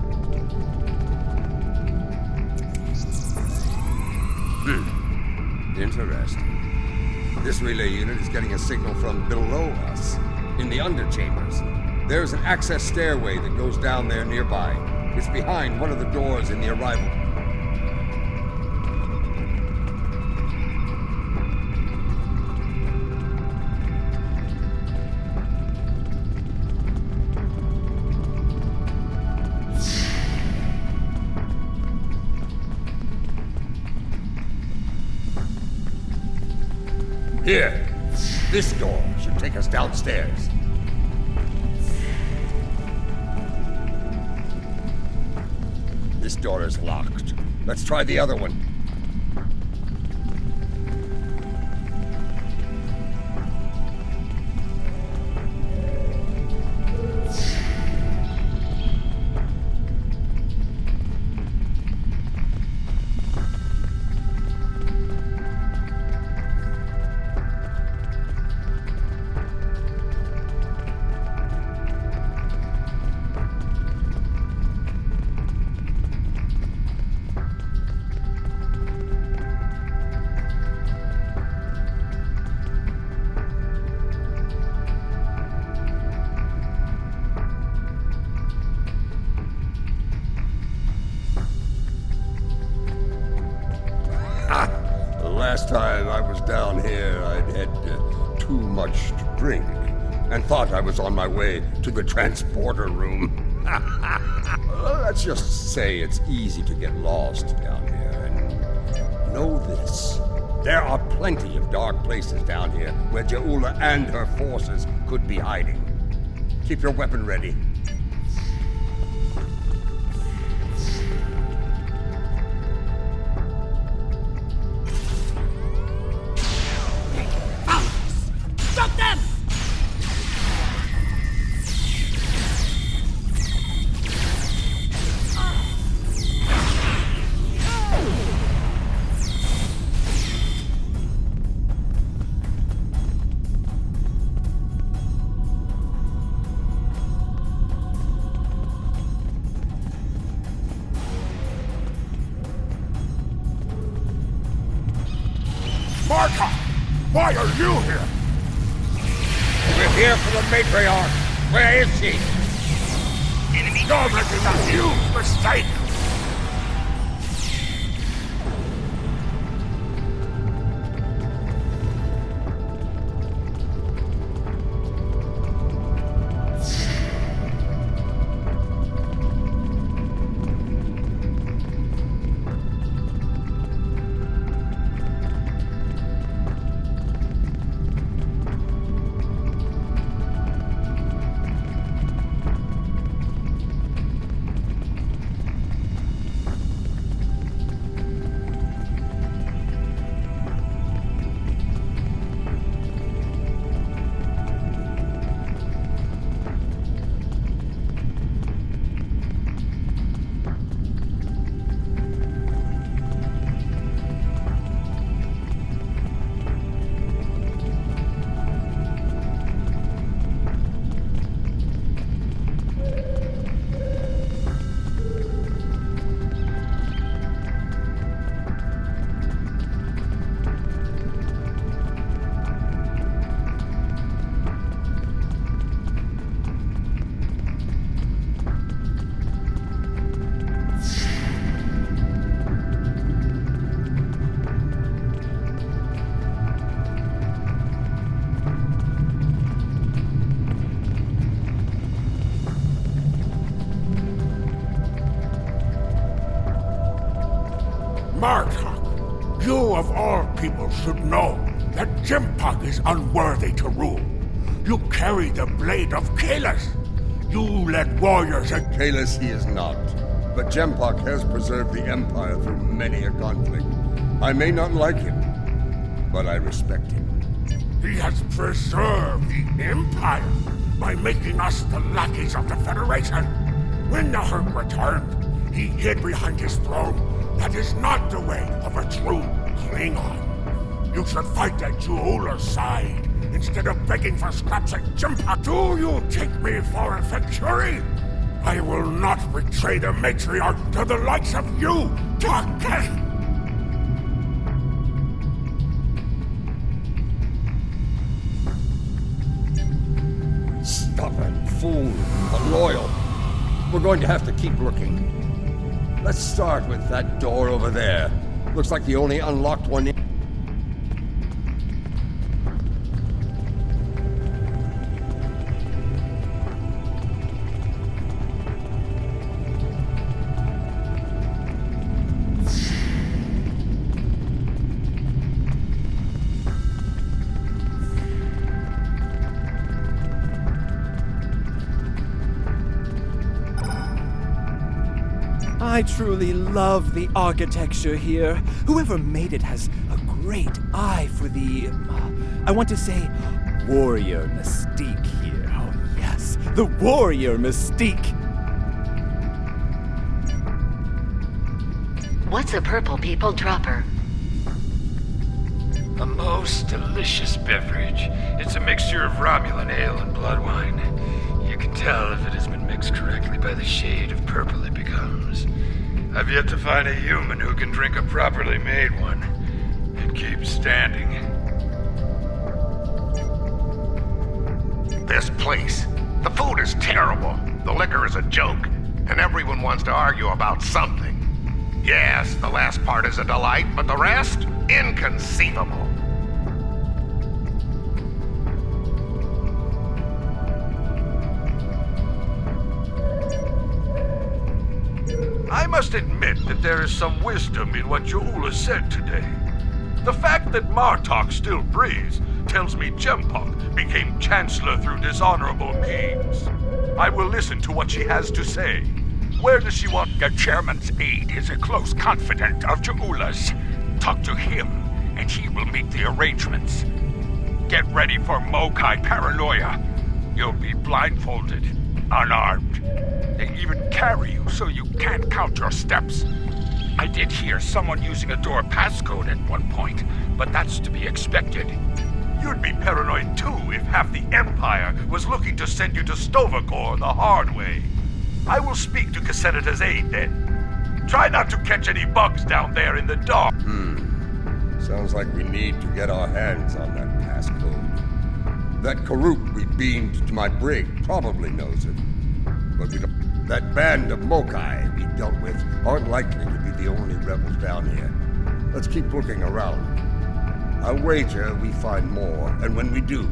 Interesting. This relay unit is getting a signal from below us, in the underchambers. There's an access stairway that goes down there nearby. It's behind one of the doors in the arrival. Here, this door should take us downstairs. This door is locked. Let's try the other one. Last time I was down here, I'd had too much to drink and thought I was on my way to the transporter room. Let's just say it's easy to get lost down here. And know this, there are plenty of dark places down here where Ja'ula and her forces could be hiding. Keep your weapon ready. Marta! Why are you here? We're here for the matriarch. Where is she? You're making a huge mistake! Martok, you of all people should know that Jimpak is unworthy to rule. You carry the blade of Kalis. You led warriors at... Kalis he is not, but Jempak has preserved the Empire through many a conflict. I may not like him, but I respect him. He has preserved the Empire by making us the lackeys of the Federation. When Nahurk returned, he hid behind his throne. That is not the way of a true Klingon. You should fight at Ja'ula's side instead of begging for scraps at Jimpak. Do you take me for a Venturi? I will not betray the matriarch to the likes of you, Take! Stubborn fool, but loyal. We're going to have to keep looking. Let's start with that door over there. Looks like the only unlocked one. I truly love the architecture here. Whoever made it has a great eye for the, I want to say, warrior mystique here. Oh yes, the warrior mystique. What's a purple people dropper? A most delicious beverage. It's a mixture of Romulan ale and blood wine. You can tell if it has been mixed correctly by the shade of purple it becomes. I've yet to find a human who can drink a properly made one and keep standing. This place. The food is terrible. The liquor is a joke. And everyone wants to argue about something. Yes, the last part is a delight, but the rest? Inconceivable. I must admit that there is some wisdom in what Ja'ula said today. The fact that Martok still breathes tells me Jempok became Chancellor through dishonorable means. I will listen to what she has to say. Where does she want? The chairman's aide is a close confidant of Ja'ula's. Talk to him, and he will make the arrangements. Get ready for Mokai paranoia. You'll be blindfolded, unarmed. They even carry you so you can't count your steps. I did hear someone using a door passcode at one point, but that's to be expected. You'd be paranoid too if half the Empire was looking to send you to Stovacor the hard way. I will speak to Cassenita's aide then. Try not to catch any bugs down there in the dark. Sounds like we need to get our hands on that passcode. That Karuk we beamed to my brig probably knows it. But we don't. That band of Mokai we dealt with aren't likely to be the only rebels down here. Let's keep looking around. I'll wager we find more, and when we do,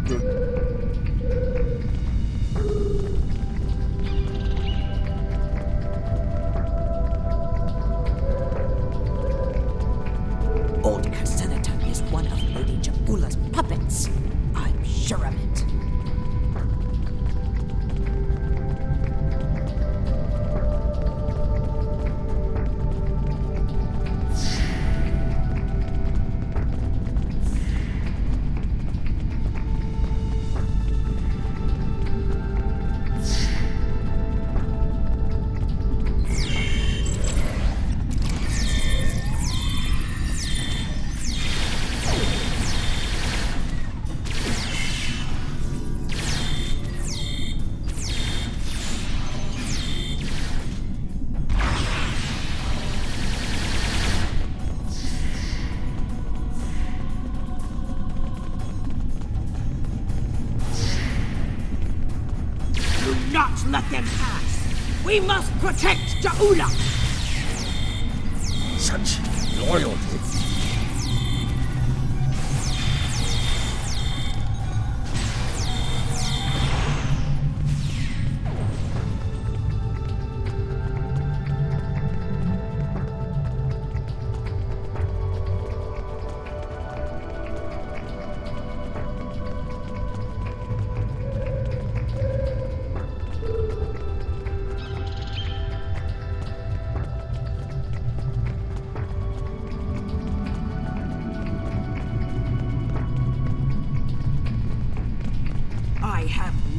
we'll... Old Cassenita is one of Lady Ja'ula's puppets. I'm sure of it. Not let them pass. We must protect Ja'ula. Such loyalty.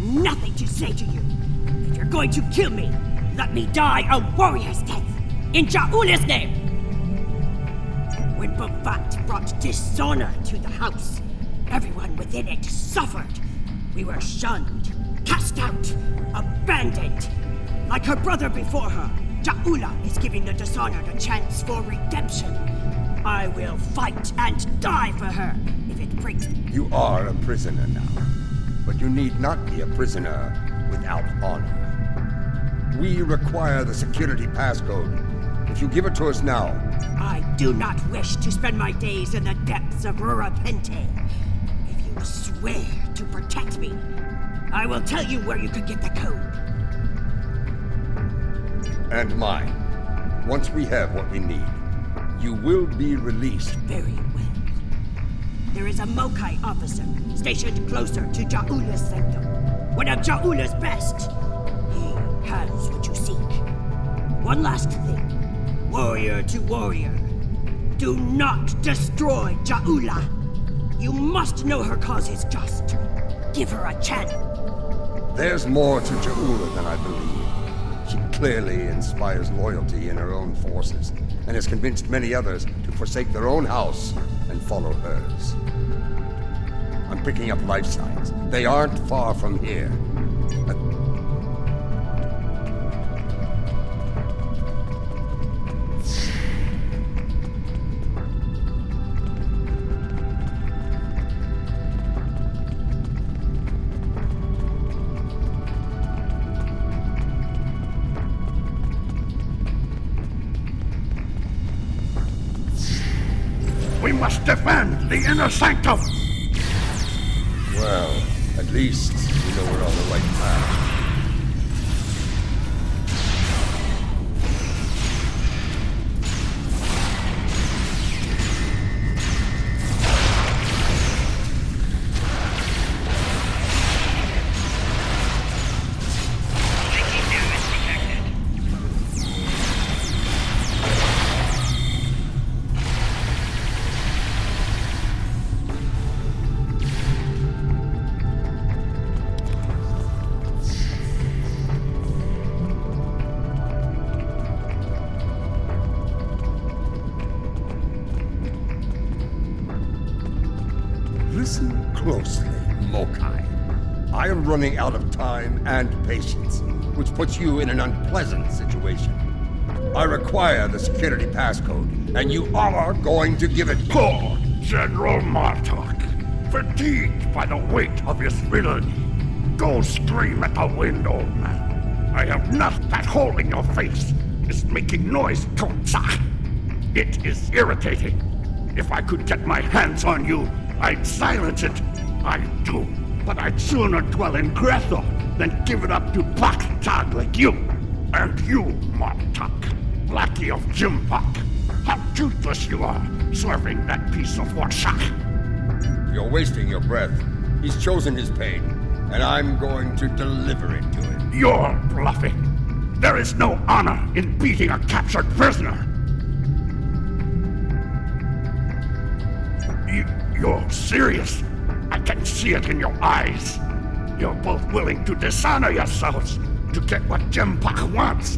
Nothing to say to you. If you're going to kill me, let me die a warrior's death, in Ja'ula's name! When Bovat brought dishonor to the house, everyone within it suffered. We were shunned, cast out, abandoned. Like her brother before her, Ja'ula is giving the dishonored a chance for redemption. I will fight and die for her, if it brings... You are a prisoner now. But you need not be a prisoner without honor. We require the security passcode. If you give it to us now... I do not wish to spend my days in the depths of Rurapente. If you swear to protect me, I will tell you where you could get the code. And mine. Once we have what we need, you will be released. Very well. There is a Mokai officer stationed closer to Ja'ula's sanctum. One of Ja'ula's best. He has what you seek. One last thing. Warrior to warrior. Do not destroy Ja'ula. You must know her cause is just. Give her a chance. There's more to Ja'ula than I believe. She clearly inspires loyalty in her own forces, and has convinced many others to forsake their own house and follow hers. I'm picking up life signs. They aren't far from here. We must defend the inner sanctum! Well, at least we know we're on the right path. Listen closely, Mokai. I am running out of time and patience, which puts you in an unpleasant situation. I require the security passcode, and you are going to give it. Poor General Martok, fatigued by the weight of his villainy. Go scream at the wind, old man. I have nothing. That hole in your face is making noise, Totsa. It is irritating. If I could get my hands on you, I'd silence it. I do. But I'd sooner dwell in Grethel than give it up to Baktag like you. And you, Martok, lackey of Jimpok. How toothless you are, serving that piece of Warshak. You're wasting your breath. He's chosen his pain, and I'm going to deliver it to him. You're bluffing. There is no honor in beating a captured prisoner. You're serious. I can see it in your eyes. You're both willing to dishonor yourselves to get what Jempak wants.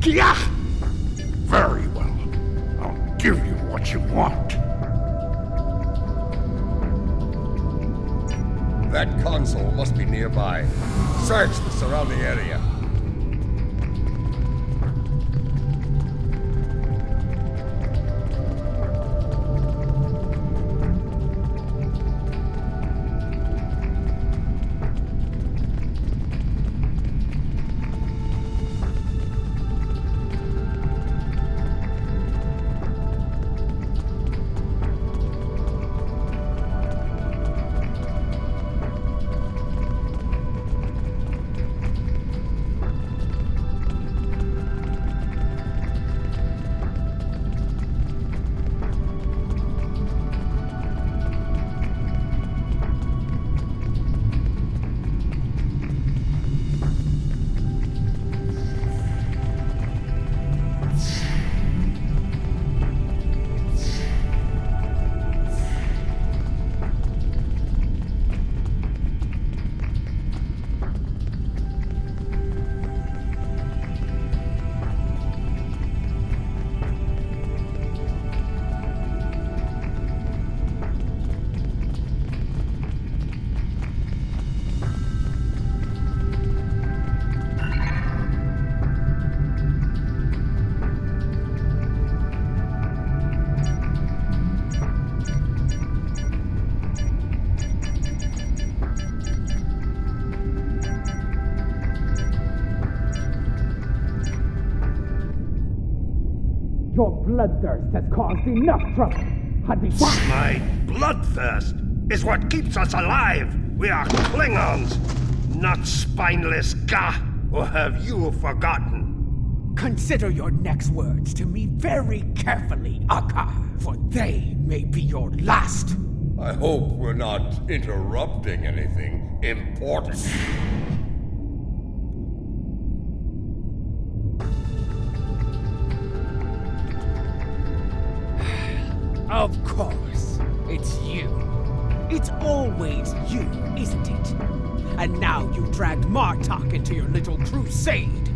Kia! Very well. I'll give you what you want. That console must be nearby. Search the surrounding area. Your bloodthirst has caused enough trouble. My bloodthirst is what keeps us alive. We are Klingons, not spineless Ga. Or have you forgotten? Consider your next words to me very carefully, Akka, for they may be your last. I hope we're not interrupting anything important. Of course. It's you. It's always you, isn't it? And now you've dragged Martok into your little crusade.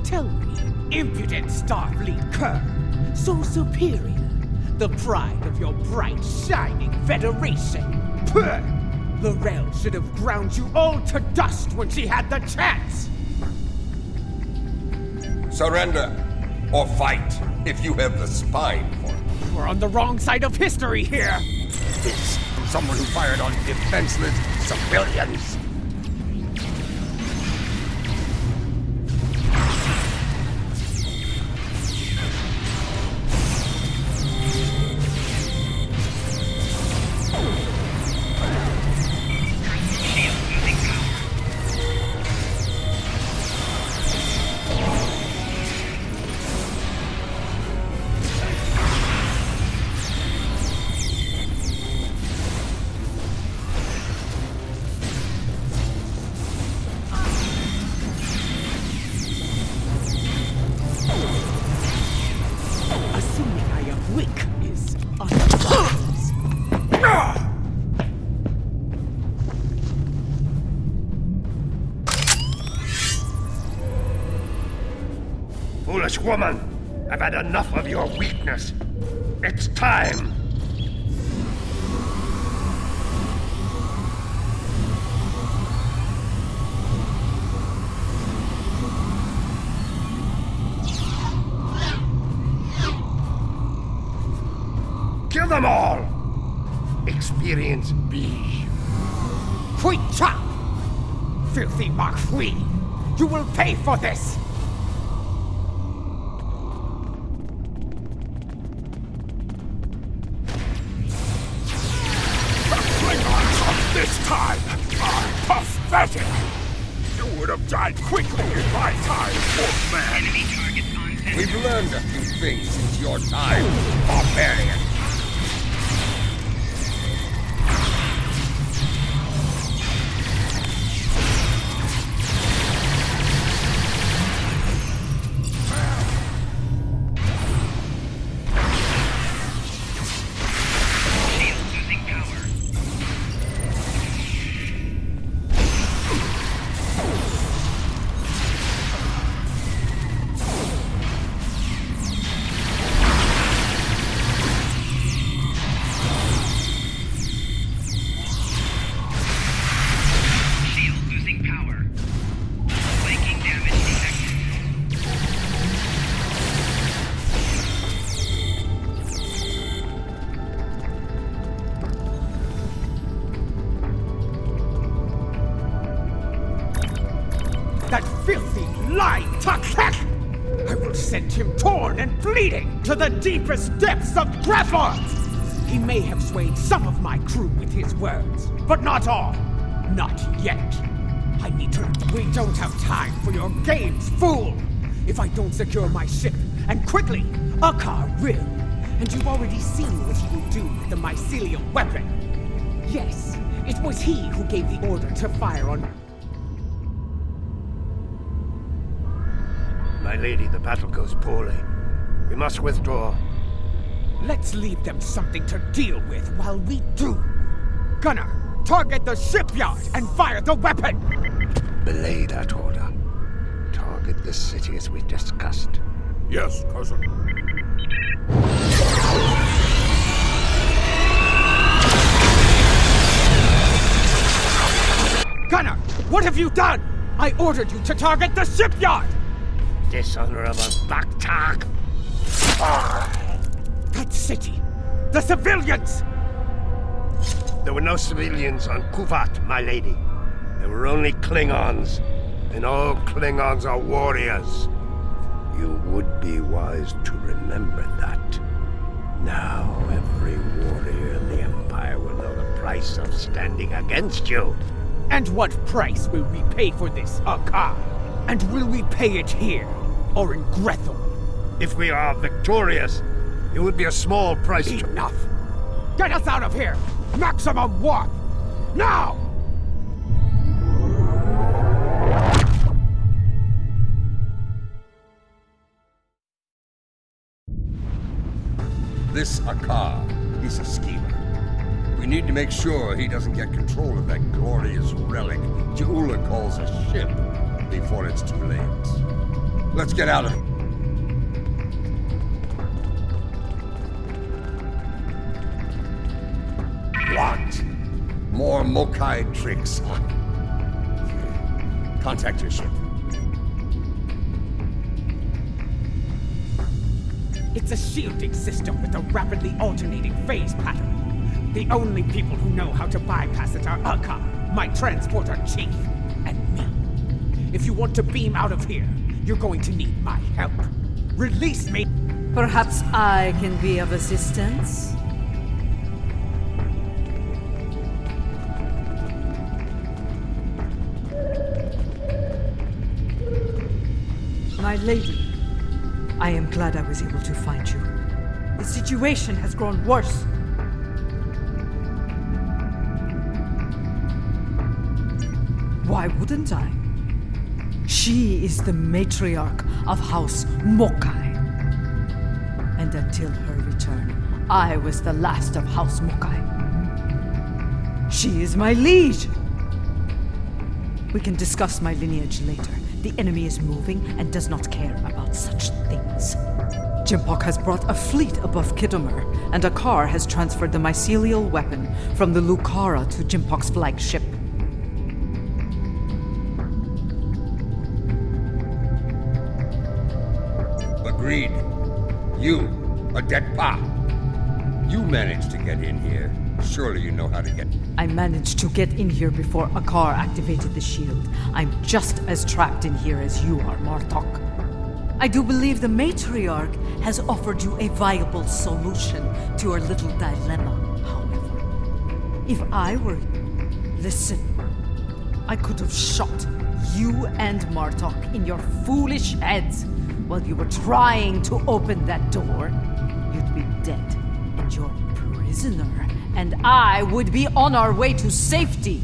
Tell me, impudent Starfleet cur, so superior, the pride of your bright, shining Federation. Puh! L'Rell should have ground you all to dust when she had the chance! Surrender, or fight, if you have the spine for it. We're on the wrong side of history here! This from someone who fired on defenseless civilians. Foolish woman! I've had enough of your weakness. It's time! Kill them all! Experience B. Quick chop! Filthy Marquis! You will pay for this! This time are pathetic! You would have died quickly in my time, poor man! We've learned a few things since your time, barbarian. That filthy, lying Tuck-Heck! I will send him torn and bleeding to the deepest depths of Grepor! He may have swayed some of my crew with his words, but not all. Not yet. I need to... We don't have time for your games, fool! If I don't secure my ship, and quickly, Akar will. And you've already seen what he will do with the mycelial weapon. Yes, it was he who gave the order to fire on... My lady, the battle goes poorly. We must withdraw. Let's leave them something to deal with while we do. Gunner, target the shipyard and fire the weapon! Belay that order. Target the city as we discussed. Yes, cousin. Gunner, what have you done? I ordered you to target the shipyard! Dishonorable Baktak! That city! The civilians! There were no civilians on Kuvat, my lady. There were only Klingons. And all Klingons are warriors. You would be wise to remember that. Now every warrior in the Empire will know the price of standing against you. And what price will we pay for this, Akar? And will we pay it here, or in Grethel? If we are victorious, it would be a small price. Enough! Get us out of here! Maximum warp! Now! This Akar he's a schemer. We need to make sure he doesn't get control of that glorious relic Ja'ula calls a ship before it's too late. Let's get out of here. What? More Mokai tricks, huh? Contact your ship. It's a shielding system with a rapidly alternating phase pattern. The only people who know how to bypass it are Aka, my transporter chief, and me. If you want to beam out of here, you're going to need my help. Release me! Perhaps I can be of assistance? My lady, I am glad I was able to find you. The situation has grown worse. Why wouldn't I? She is the matriarch of House Mokai. And until her return, I was the last of House Mokai. She is my liege! We can discuss my lineage later. The enemy is moving and does not care about such things. Jempok has brought a fleet above Khitomer, and Akar has transferred the mycelial weapon from the Lucara to Jempok's flagship. Agreed. You, Adetpa. You managed to get in here. Surely you know how to get... I managed to get in here before Akar activated the shield. I'm just as trapped in here as you are, Martok. I do believe the matriarch has offered you a viable solution to our little dilemma, however. If I were... Listen, I could have shot you and Martok in your foolish heads while you were trying to open that door. You'd be dead and your prisoner, and I would be on our way to safety.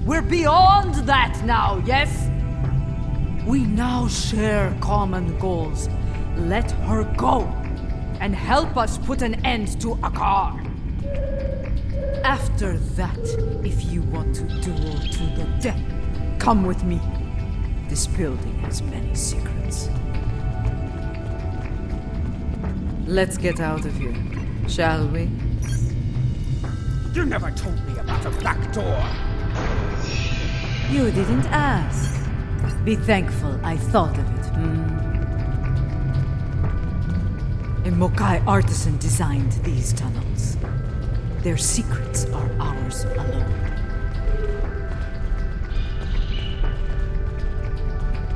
We're beyond that now, yes? We now share common goals. Let her go, and help us put an end to Akar. After that, if you want to duel to the death, come with me. This building has many secrets. Let's get out of here, shall we? You never told me about a back door. You didn't ask. Be thankful I thought of it, A Mokai artisan designed these tunnels. Their secrets are ours alone.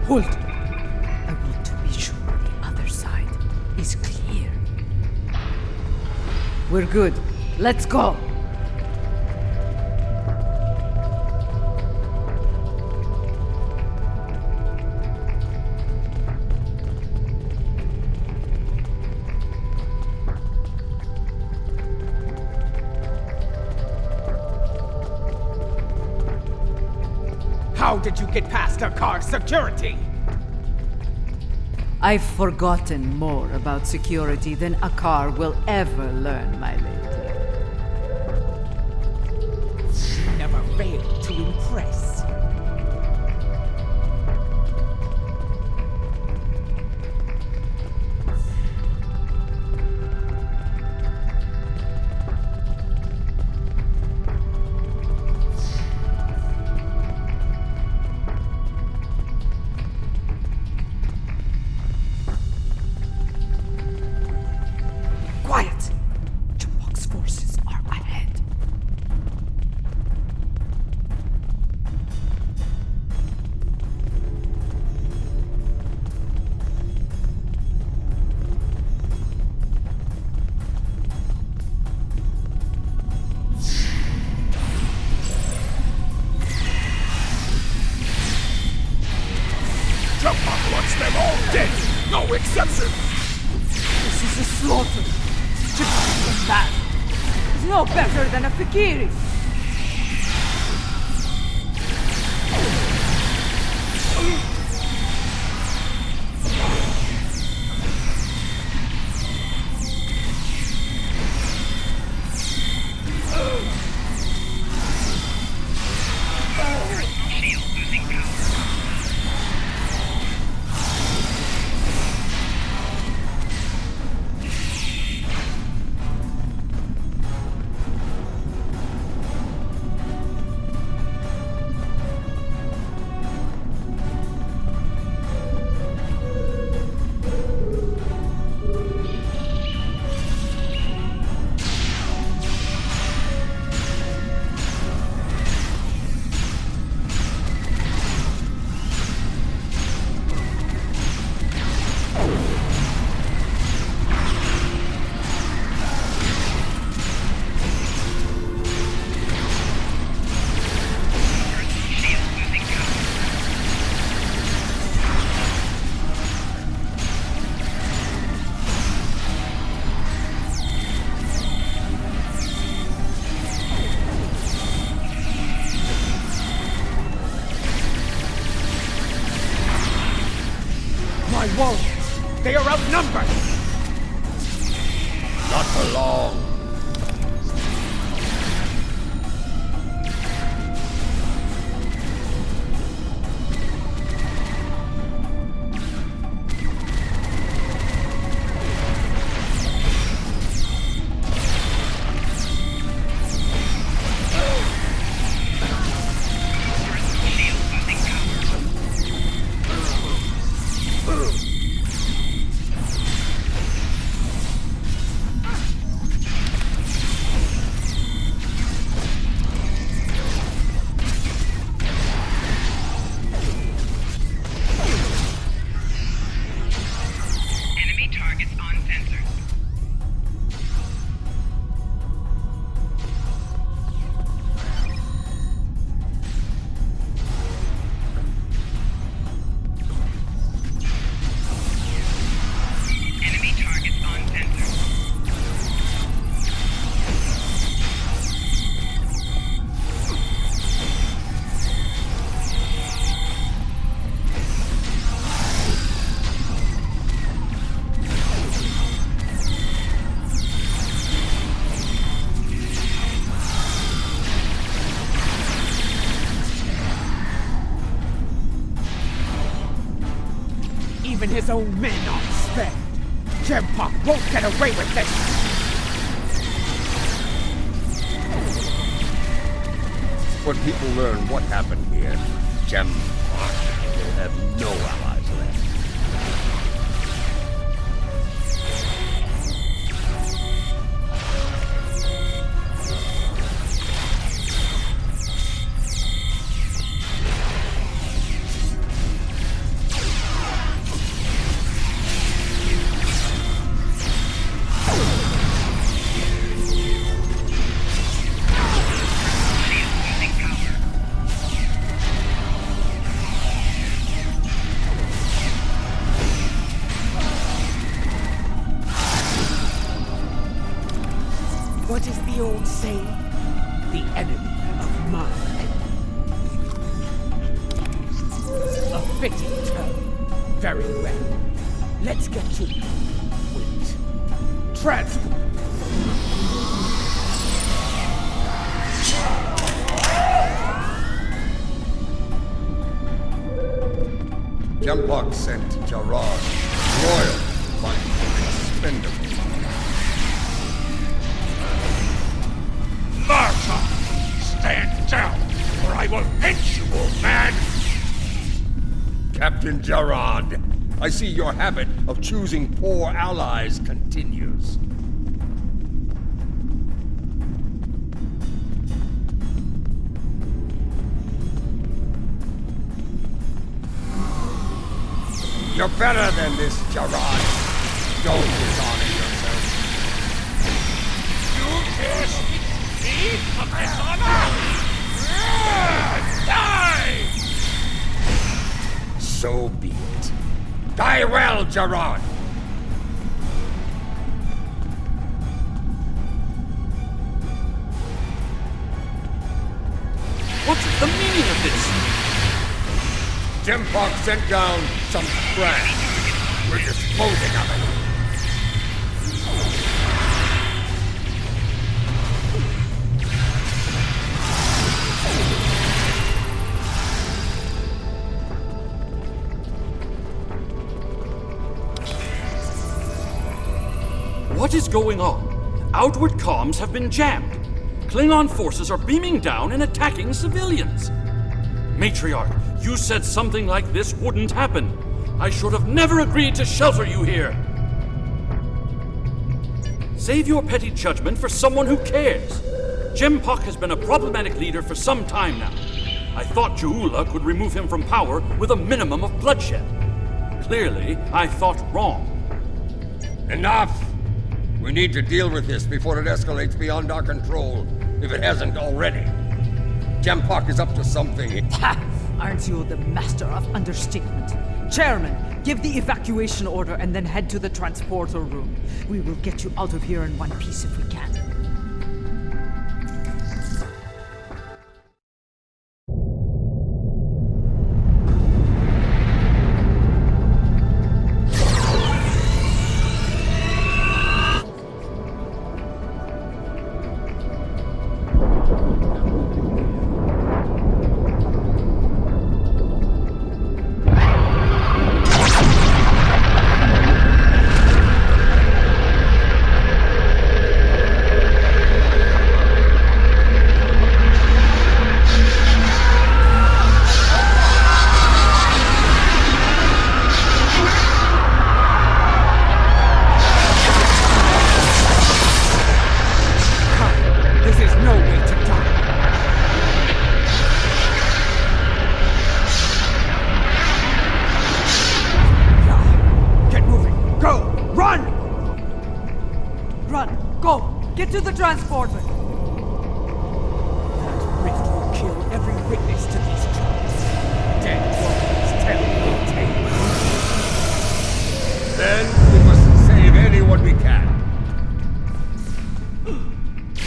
Hold! I want to be sure the other side is clear. We're good. Let's go! How did you get past our car security? I've forgotten more about security than Akar will ever learn, my lady. You never failed to impress. Them all dead! No exceptions! This is a slaughter. Just bad. It's no better than a Fikiri. warriors. They are outnumbered. Not for long. Even his own men aren't spared. Gempok won't get away with this! When people learn what happened here, Gempok will have no allies left. What is the old saying? The enemy of my enemy. A fitting term. Very well. Let's get to it. Wait. Transfer. Gempok sent Gerard, royal, but expendable. Martha! Stand down, or I will hit you, old man! Captain Gerard, I see your habit of choosing poor allies continues. You're better than this, Gerard. Don't dishonor yourself. You kiss me of dishonor? Die! So be it. Die well, Gerard! What's the meaning of this? Gempok sent down some trash. We're disposing of it. What is going on? Outward comms have been jammed. Klingon forces are beaming down and attacking civilians. Matriarch, you said something like this wouldn't happen. I should have never agreed to shelter you here. Save your petty judgment for someone who cares. Gempok has been a problematic leader for some time now. I thought Jeula could remove him from power with a minimum of bloodshed. Clearly, I thought wrong. Enough! We need to deal with this before it escalates beyond our control, if it hasn't already. Gempok is up to something. Ha! Aren't you the master of understatement? Chairman, give the evacuation order and then head to the transporter room. We will get you out of here in one piece if we can. to the transporter! That rift will kill every witness to these crimes. Dead warriors telling the tale. Then we must save anyone we can.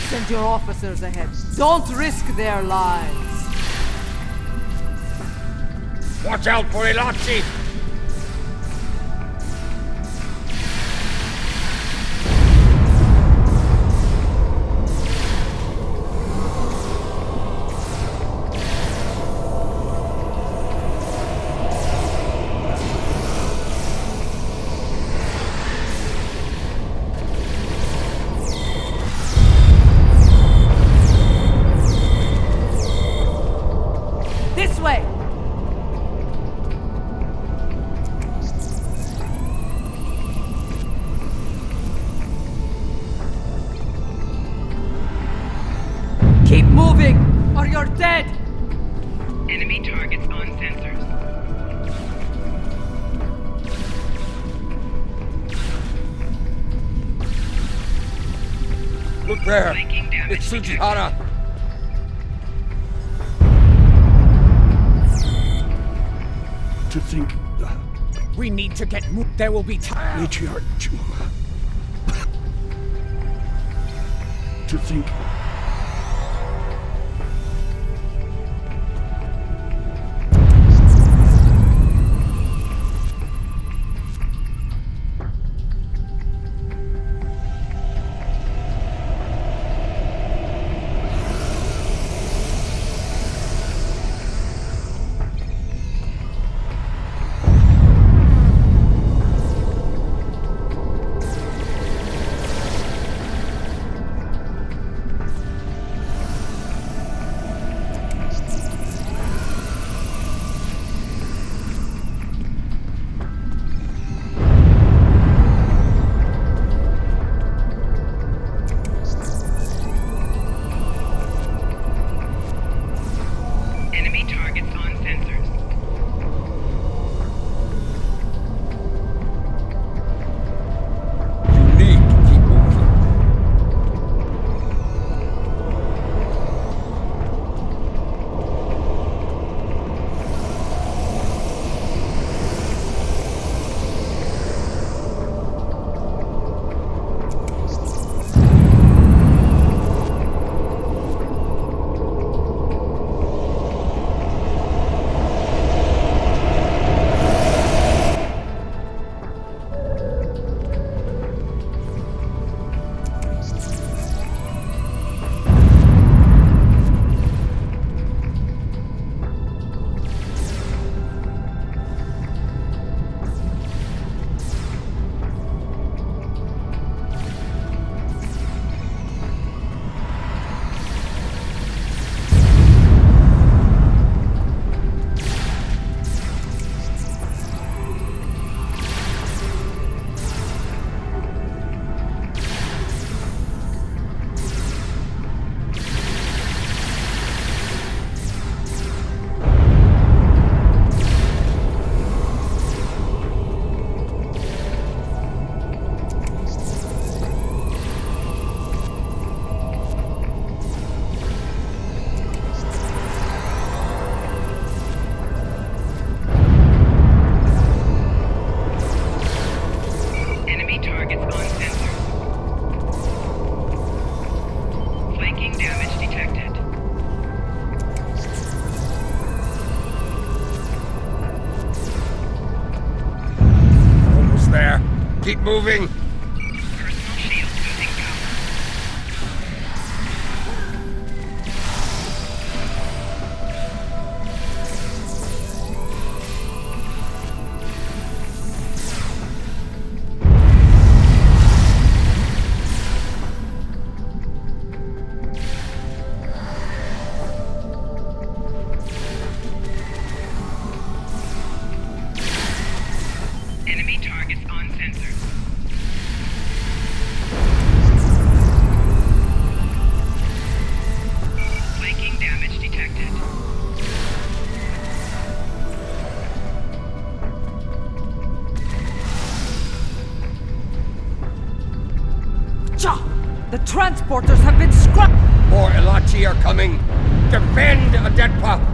Send your officers ahead. Don't risk their lives. Watch out for Elachi! This way! Keep moving, or you're dead! Enemy targets on sensors. Look there! It's Tsujihara! To think... We need to get moved. There will be time. Matriarch... To think... Enemy targets on sensors. You need to keep moving. Enemy targets on sensors. Flanking damage detected. Almost there. Keep moving. Personal shield losing power. Enemy targets on sensors. The transporters have been scrapped! More Elachi are coming! Defend Adetpa!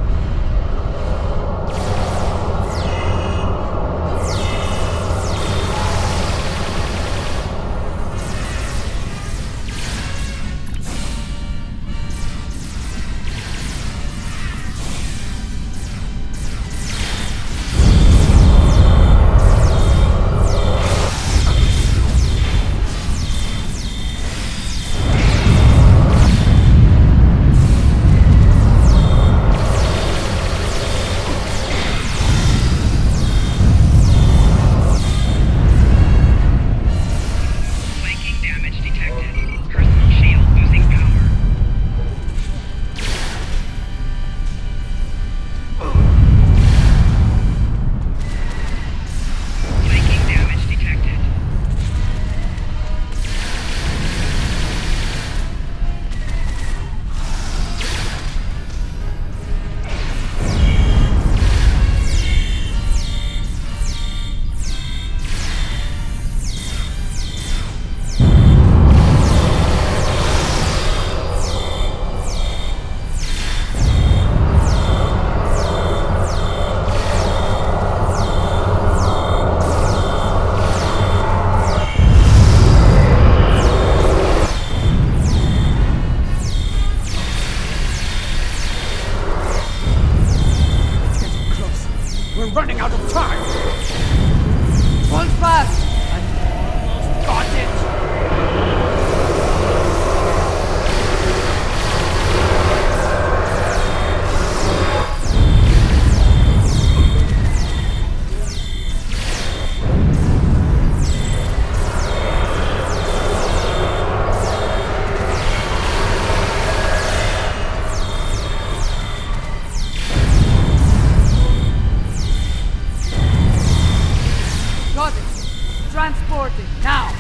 Running out of time! Hold fast! I almost got it! Transporting, now!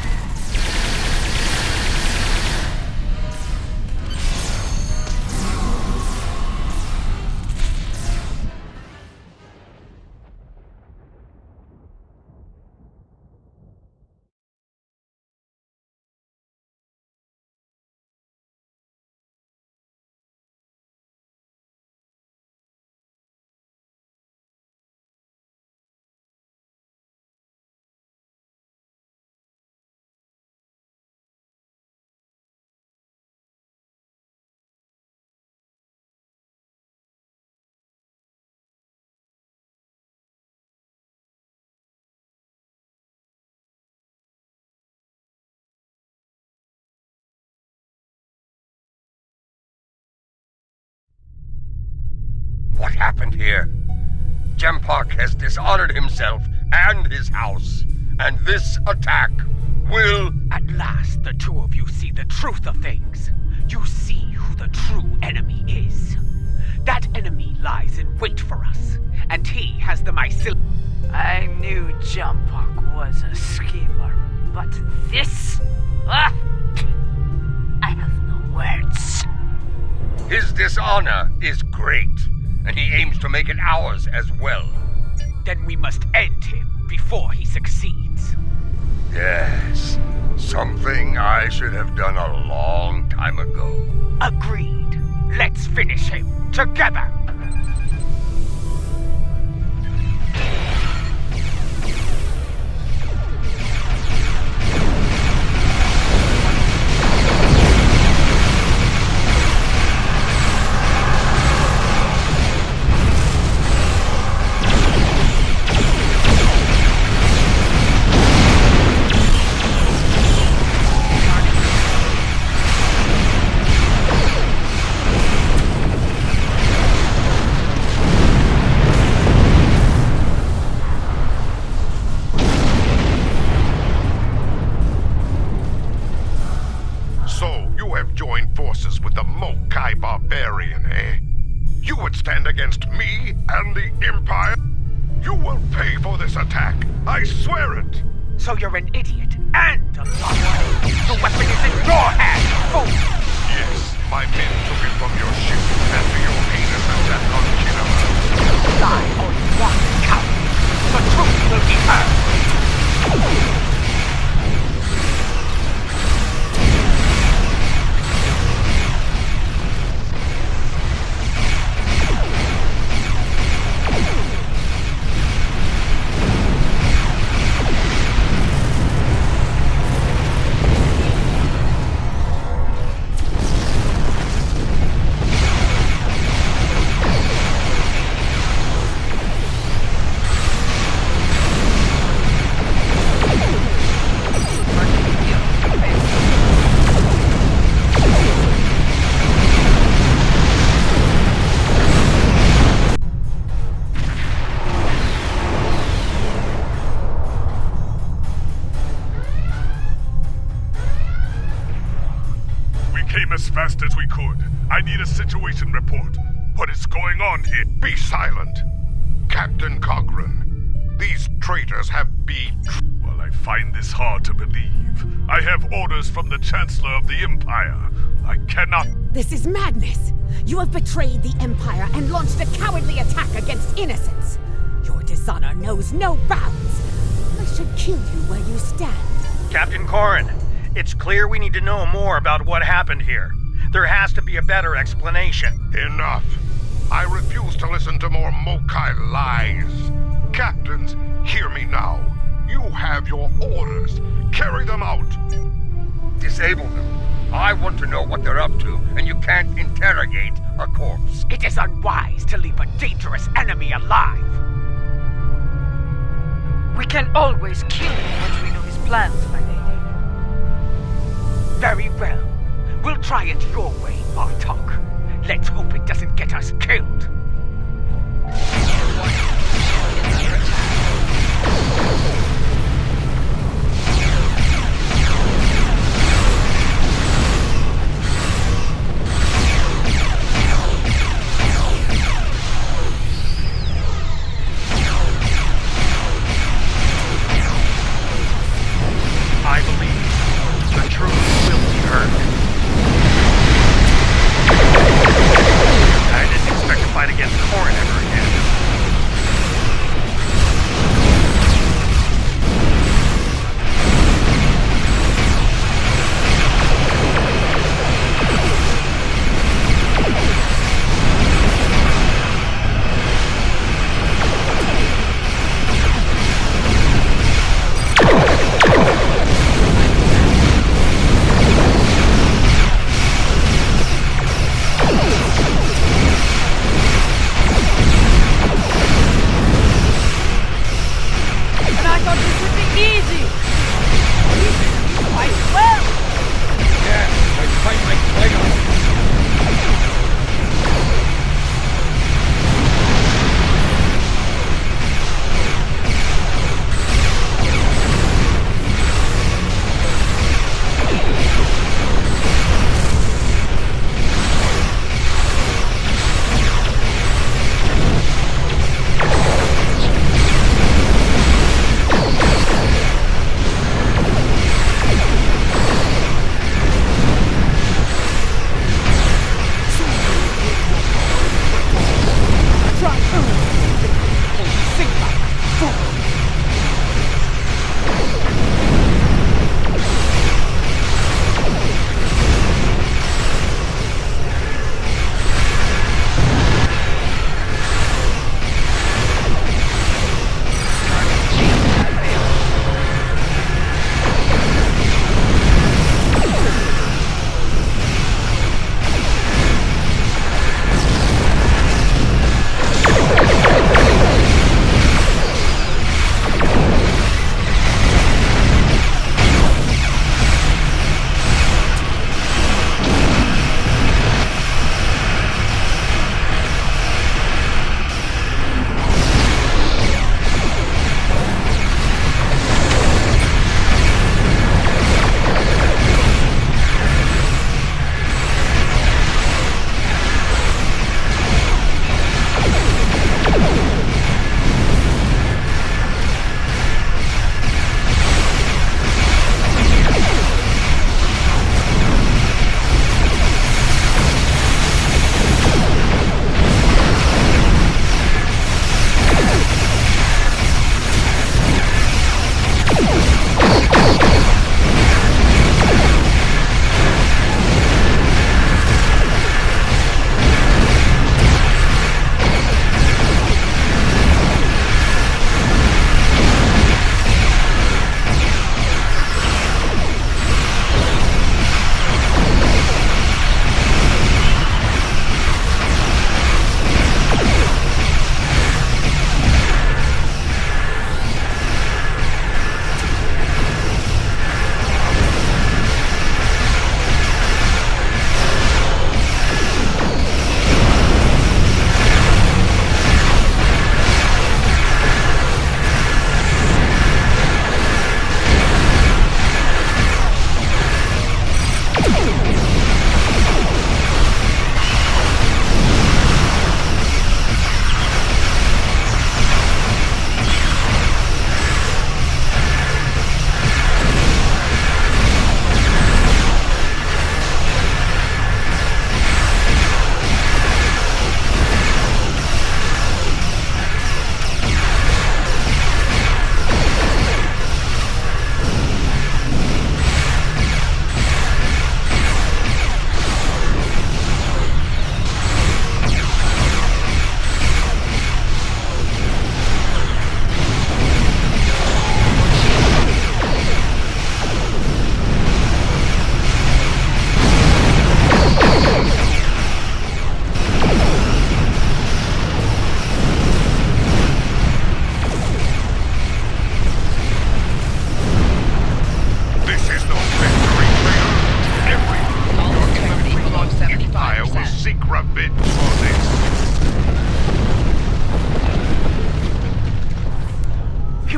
What happened here? Jempak has dishonored himself and his house, and this attack will... At last, the two of you see the truth of things. You see who the true enemy is. That enemy lies in wait for us, and he has the mycelium. I knew Jempak was a schemer, but this... I have no words. His dishonor is great, and he aims to make it ours as well. Then we must end him before he succeeds. Yes, something I should have done a long time ago. Agreed. Let's finish him together. Barbarian, eh? You would stand against me and the Empire? You will pay for this attack. I swear it. So you're an idiot and a liar. The weapon is in your hand, fool! Yes, my men took it from your ship after your heinous attack on Kinama. Lie on one count. The truth will be heard. came as fast as we could. I need a situation report. What is going on here? Be silent. Captain Cogran, these traitors have Well, I find this hard to believe. I have orders from the Chancellor of the Empire. I cannot... This is madness! You have betrayed the Empire and launched a cowardly attack against innocents! Your dishonor knows no bounds! I should kill you where you stand. Captain Corrin, it's clear we need to know more about what happened here. There has to be a better explanation. Enough. I refuse to listen to more Mokai lies. Captains, hear me now. You have your orders. Carry them out. Disable them. I want to know what they're up to, and you can't interrogate a corpse. It is unwise to leave a dangerous enemy alive. We can always kill him once we know his plans, my lady. Very well. We'll try it your way, Martok. Let's hope it doesn't get us killed. I believe the truth will be heard. I didn't expect to fight against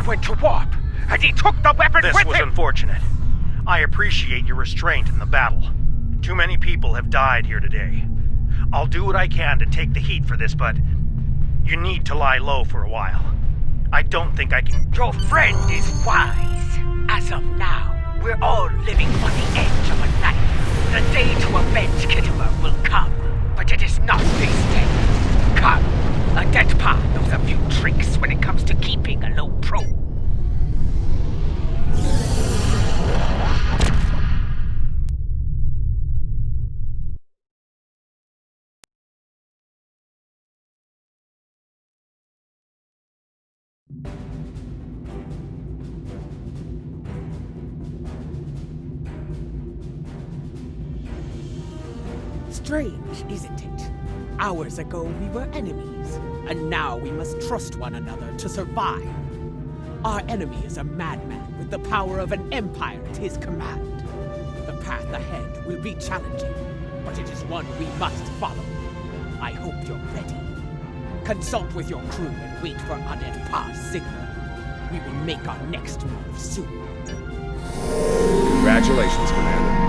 went to warp, and he took the weapon This with was him! unfortunate. I appreciate your restraint in the battle. Too many people have died here today. I'll do what I can to take the heat for this, but you need to lie low for a while. I don't think I can... Your friend is wise. As of now, we're all living on the edge of a knife. The day to avenge Kittimer will come, but it is not this day. Come, a dead pa knows a few tricks when it comes to keeping a low pro. Strange, isn't it? Hours ago we were enemies, and now we must trust one another to survive. Our enemy is a madman with the power of an empire at his command. The path ahead will be challenging, but it is one we must follow. I hope you're ready. Consult with your crew and wait for Adet Pa's signal. We will make our next move soon. Congratulations, Commander.